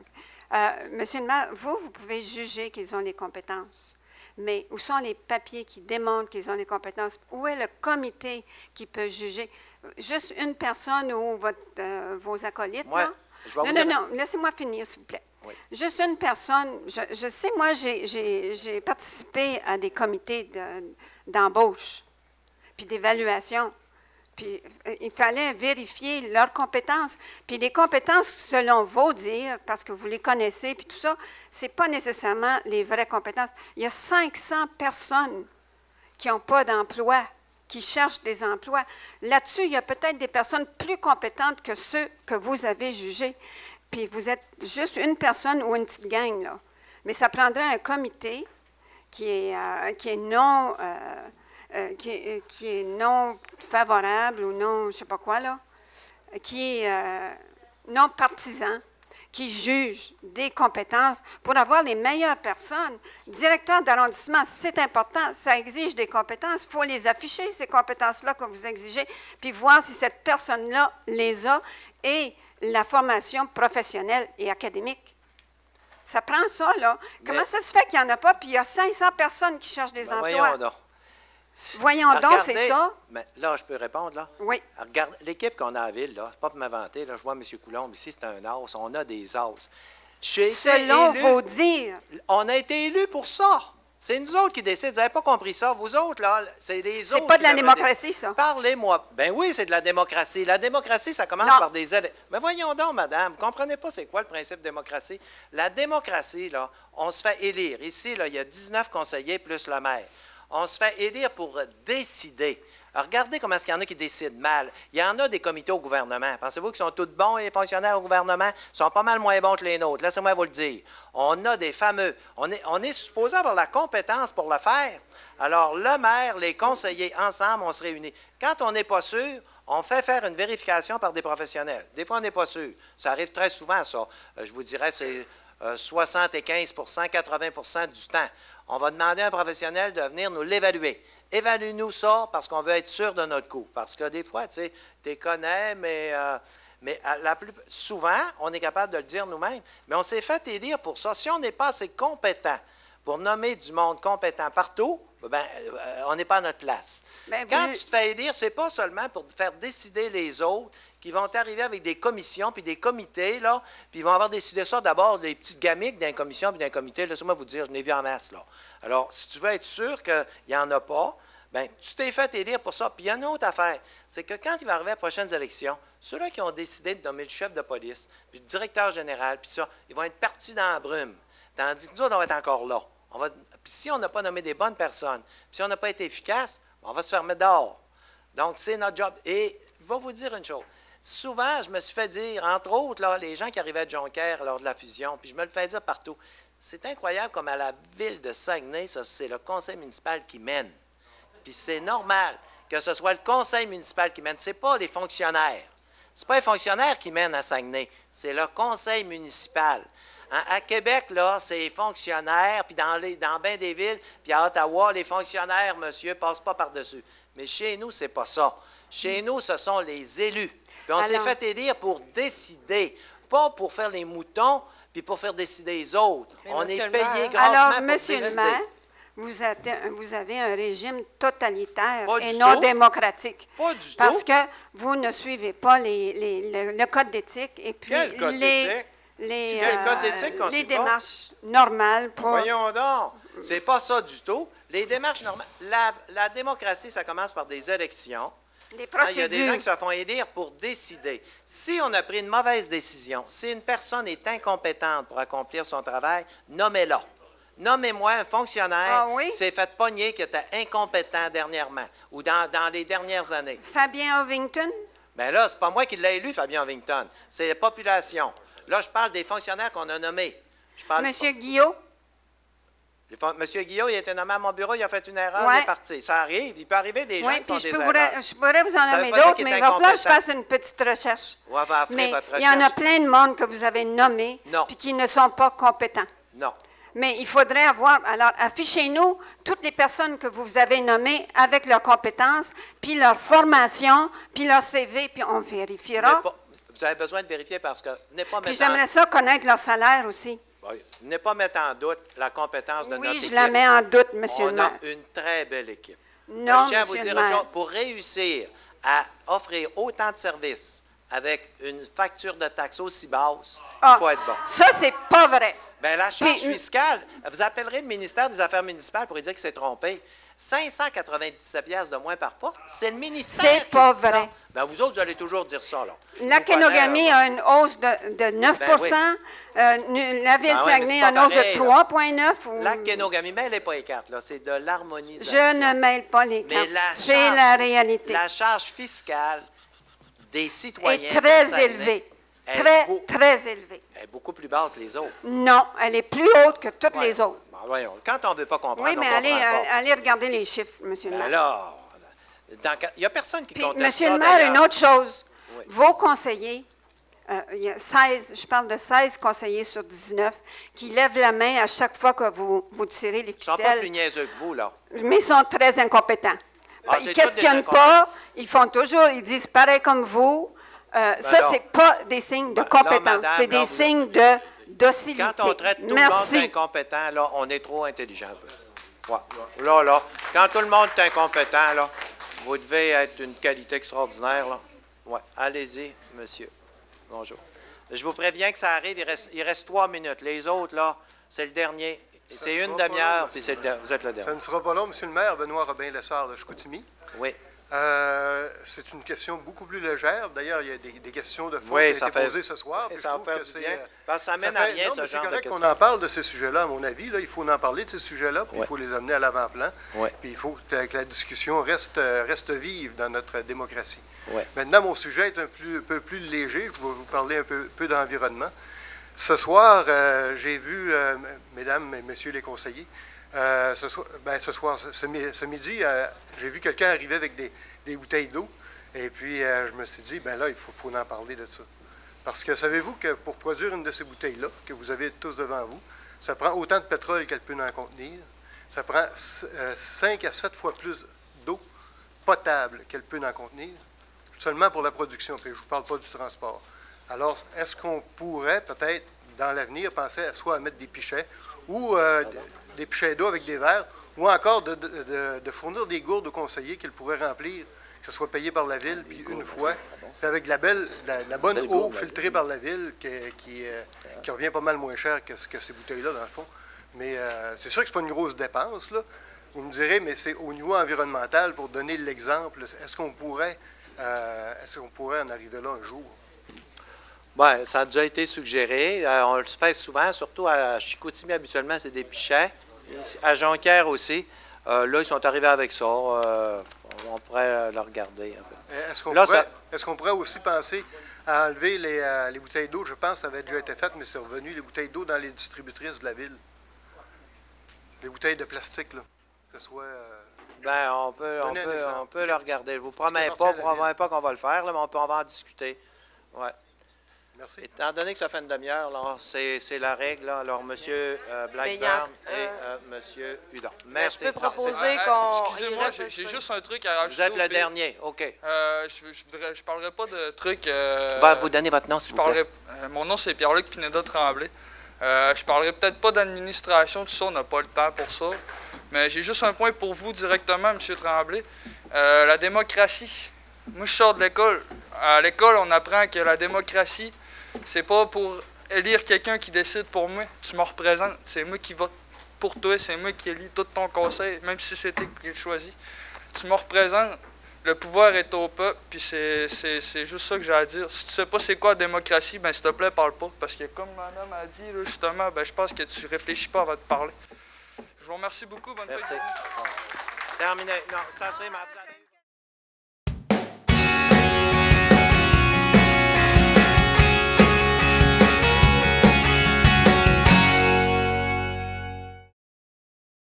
Okay. Monsieur le maire, vous pouvez juger qu'ils ont les compétences. Mais où sont les papiers qui démontrent qu'ils ont les compétences? Où est le comité qui peut juger? Juste une personne ou vos acolytes, là? Non, laissez-moi finir, s'il vous plaît. Oui. Juste une personne. Je sais, moi, j'ai participé à des comités d'embauche puis d'évaluation. Puis il fallait vérifier leurs compétences. Puis les compétences, selon vos dires, parce que vous les connaissez, puis tout ça, ce n'est pas nécessairement les vraies compétences. Il y a 500 personnes qui n'ont pas d'emploi, qui cherchent des emplois. Là-dessus, il y a peut-être des personnes plus compétentes que ceux que vous avez jugés. Puis vous êtes juste une personne ou une petite gang, là. Mais ça prendrait un comité qui est non... qui est non favorable ou non, je ne sais pas quoi, là, qui est non partisan, qui juge des compétences pour avoir les meilleures personnes. Directeur d'arrondissement, c'est important, ça exige des compétences, il faut les afficher, ces compétences-là que vous exigez, puis voir si cette personne-là les a et la formation professionnelle et académique. Ça prend ça, là. Comment ça se fait qu'il n'y en a pas, puis il y a 500 personnes qui cherchent des emplois? Voyons donc, c'est ça. Mais là, je peux répondre, là? Oui. Regarde, l'équipe qu'on a à la ville, là, c'est pas pour m'inventer, là, je vois M. Coulombe ici, c'est un as, on a des as. Selon vos dires. On a été élus pour ça. C'est nous autres qui décident. Vous n'avez pas compris ça. Vous autres, là, c'est les autres. C'est pas de la démocratie, ça. Parlez-moi. Ben oui, c'est de la démocratie. La démocratie, ça commence par des élections. Mais voyons donc, madame, vous ne comprenez pas c'est quoi le principe de démocratie? La démocratie, là, on se fait élire. Ici, là, il y a 19 conseillers plus le maire. On se fait élire pour décider. Alors, regardez comment est-ce qu'il y en a qui décident mal. Il y en a des comités au gouvernement. Pensez-vous qu'ils sont tous bons, les fonctionnaires au gouvernement? Ils sont pas mal moins bons que les nôtres. Laissez-moi vous le dire. On a des fameux... On est supposé avoir la compétence pour le faire. Alors, le maire, les conseillers, ensemble, on se réunit. Quand on n'est pas sûr, on fait faire une vérification par des professionnels. Des fois, on n'est pas sûr. Ça arrive très souvent, ça. Je vous dirais, c'est 75 80 du temps. On va demander à un professionnel de venir nous l'évaluer. Évalue-nous ça parce qu'on veut être sûr de notre coup. Parce que des fois, tu sais, tu les connais, mais souvent, on est capable de le dire nous-mêmes. Mais on s'est fait élire pour ça. Si on n'est pas assez compétent pour nommer du monde compétent partout, ben, on n'est pas à notre place. Quand tu te fais élire, ce n'est pas seulement pour faire décider les autres qui vont arriver avec des commissions puis des comités, là, puis ils vont avoir décidé ça d'abord des petites gamiques d'une commission puis d'un comité. Laissez-moi vous dire, je n'ai vu en masse, là. Alors, si tu veux être sûr qu'il n'y en a pas, bien, tu t'es fait élire pour ça. Puis il y a une autre affaire, c'est que quand il va arriver à les prochaines élections, ceux-là qui ont décidé de nommer le chef de police, puis le directeur général, puis ça, ils vont être partis dans la brume. Tandis que nous autres, on va être encore là. Puis si on n'a pas nommé des bonnes personnes, puis si on n'a pas été efficace, on va se fermer dehors. Donc, c'est notre job. Et je vais vous dire une chose. Souvent, je me suis fait dire, entre autres, là, les gens qui arrivaient de Jonquière lors de la fusion, puis je me le fais dire partout, c'est incroyable comme à la ville de Saguenay, c'est le conseil municipal qui mène. Puis c'est normal que ce soit le conseil municipal qui mène. Ce n'est pas les fonctionnaires. Ce n'est pas les fonctionnaires qui mènent à Saguenay, c'est le conseil municipal. À Québec, là, c'est les fonctionnaires, puis dans bien des villes, puis à Ottawa, les fonctionnaires, monsieur, ne passent pas par-dessus. Mais chez nous, c'est pas ça. Chez nous, ce sont les élus. Puis on s'est fait élire pour décider, pas pour faire les moutons, puis pour faire décider les autres. Mais on est le payé maire, grassement Alors, pour Monsieur décider. le maire, vous avez un régime totalitaire Pas et du non tout. démocratique. Pas du Parce tout. que vous ne suivez pas le code d'éthique et puis Quel code d'éthique? Quel code d'éthique qu'on les suit pas? démarches normales pour... Voyons donc, c'est pas ça du tout. Les démarches normales, la démocratie, ça commence par des élections. Des Il y a des gens procédures. qui se font élire pour décider. Si on a pris une mauvaise décision, si une personne est incompétente pour accomplir son travail, nommez-la. Nommez-moi un fonctionnaire qui s'est fait pogner qui était incompétent dernièrement ou dans les dernières années. Fabien Ovington? Bien là, c'est pas moi qui l'ai élu, Fabien Ovington. C'est la population. Là, je parle des fonctionnaires qu'on a nommés. Monsieur Guillot? Monsieur Guillot, il a été nommé à mon bureau, il a fait une erreur, Ouais. il est parti. Ça arrive, il peut arriver des gens Oui, qui font puis des erreurs. je pourrais vous en Ça veut nommer pas dire d'autres, qu'il mais est il va falloir que je incompétent. fasse une petite recherche. On va faire Mais votre il y en a recherche. plein de monde que vous avez nommés puis qui ne sont pas compétents. Non. Mais il faudrait avoir... Alors, affichez-nous toutes les personnes que vous avez nommées avec leurs compétences, puis leur formation, puis leur CV, puis on vérifiera. Vous avez besoin de vérifier parce que venez pas Puis mettre j'aimerais ça connaître leur salaire aussi. venez pas mettre en doute la compétence de notre équipe. Oui, je la mets en doute, monsieur le On maire. a une très belle équipe. Non, je tiens à vous monsieur dire le une maire. chose. Pour réussir à offrir autant de services avec une facture de taxes aussi basse, Ah, il faut être bon. ça, c'est pas vrai. Bien, la charge Puis- fiscale, vous appellerez le ministère des Affaires municipales pour lui dire qu'il s'est trompé. 597 piastres de moins par porte, c'est le ministère C'est qui pas dit ça. vrai. Bien, vous autres, vous allez toujours dire ça, là. La Vous Kenogami connaissez, a une hausse de 9 Ben oui. La ville Ben oui, mais Saguenay c'est a une pas hausse de pareil, 3,9. La Kenogami, mêlez pas les cartes, là. C'est de l'harmonisation. Je ne mêle pas les Mais cartes. la C'est charge- la réalité. La charge fiscale des citoyens Est très de Saguenay élevée. est Très élevée. Elle est beaucoup plus basse que les autres. Non, elle est plus haute que toutes Ouais. les autres. Ben, voyons, quand on ne veut pas comprendre, Oui, mais on comprend pas. allez regarder les chiffres, monsieur le Ben maire. là, il n'y a personne qui Puis, conteste monsieur ça, le maire, d'ailleurs. une autre chose. Oui. Vos conseillers, il y a 16, je parle de 16 conseillers sur 19 qui lèvent la main à chaque fois que vous tirez les Ils ne sont pas ficelles, plus niaiseux que vous, là. mais ils sont très incompétents. Ah, Ils c'est ne tous des questionnent incompétents. pas, ils font toujours, ils disent pareil comme vous. Ça, non. c'est pas des signes de Ben, compétence, non, madame, c'est non, des vous- signes de docilité. Quand on traite tout le monde Merci. d'incompétent, là, on est trop intelligent. un peu. Ouais. Là, quand tout le monde est incompétent, là, vous devez être une qualité extraordinaire, là. Ouais. Allez-y, monsieur. Bonjour. Je vous préviens que ça arrive, il reste 3 minutes. Les autres, là, c'est le dernier. C'est une demi-heure, puis vous êtes le dernier. Ça ne sera pas long, M. le maire, Benoît Robin-Lessard de Chicoutimi. Oui. C'est une question beaucoup plus légère. D'ailleurs, il y a des questions de fond oui, qui ont été posées ce soir. Et ça va faire du bien. Parce que ça mène à rien, ce genre de questions. C'est correct qu'on en parle de ces sujets-là, à mon avis. Là, il faut en parler de ces sujets-là, puis il faut les amener à l'avant-plan. Oui. Puis il faut que la discussion reste vive dans notre démocratie. Oui. Maintenant, mon sujet est un peu plus léger. Je vais vous parler un peu d'environnement. Ce soir, j'ai vu, mesdames et messieurs les conseillers, ce midi, j'ai vu quelqu'un arriver avec des bouteilles d'eau. Et puis, je me suis dit, là, il faut en parler de ça. Parce que savez-vous que pour produire une de ces bouteilles-là, que vous avez tous devant vous, ça prend autant de pétrole qu'elle peut en contenir. Ça prend 5 à 7 fois plus d'eau potable qu'elle peut en contenir, seulement pour la production. Puis je ne vous parle pas du transport. Alors, est-ce qu'on pourrait peut-être, dans l'avenir, penser soit à mettre des pichets ou des pichets d'eau avec des verres, ou encore de fournir des gourdes aux conseillers qu'ils pourraient remplir, que ce soit payé par la Ville, puis une fois, puis avec la bonne eau filtrée par la Ville, qui revient pas mal moins cher que ces bouteilles-là, dans le fond. Mais c'est sûr que ce n'est pas une grosse dépense, là. Vous me direz, mais c'est au niveau environnemental, pour donner l'exemple, est-ce qu'on pourrait en arriver là un jour? Bien, ça a déjà été suggéré. On le fait souvent, surtout à Chicoutimi, habituellement, c'est des pichets. À Jonquière aussi. Là, ils sont arrivés avec ça. On pourrait le regarder. Est-ce qu'on pourrait aussi penser à enlever les bouteilles d'eau? Je pense que ça avait déjà été fait, mais c'est revenu, les bouteilles d'eau dans les distributrices de la Ville. Les bouteilles de plastique, là. Que ce soit... on peut le regarder. Je ne vous promets pas qu'on va le faire, là, mais on va en discuter. Ouais. Merci. Étant donné que ça fait une demi-heure, c'est la règle. Là. Alors, M. Blackburn et M. Hudon. Merci. Je peux proposer qu'on... Excusez-moi, j'ai juste un truc à rajouter. Vous êtes le dernier, OK. Je parlerai pas de trucs... vous donnez votre nom, s'il vous plaît. Mon nom, c'est Pierre-Luc Pineda-Tremblay. Je parlerai peut-être pas d'administration, tout ça, on n'a pas le temps pour ça. Mais j'ai juste un point pour vous directement, M. Tremblay. La démocratie. Moi, je sors de l'école. À l'école, on apprend que la démocratie, c'est pas pour élire quelqu'un qui décide pour moi. Tu me représentes. C'est moi qui vote pour toi. C'est moi qui élis tout ton conseil, même si c'était qui le choisit. Tu me représentes. Le pouvoir est au peuple, puis c'est juste ça que j'ai à dire. Si tu sais pas c'est quoi la démocratie, s'il te plaît, parle pas. Parce que comme madame a dit, là, justement, je pense que tu réfléchis pas avant de parler. Je vous remercie beaucoup. Bonne fête. Terminé. Non,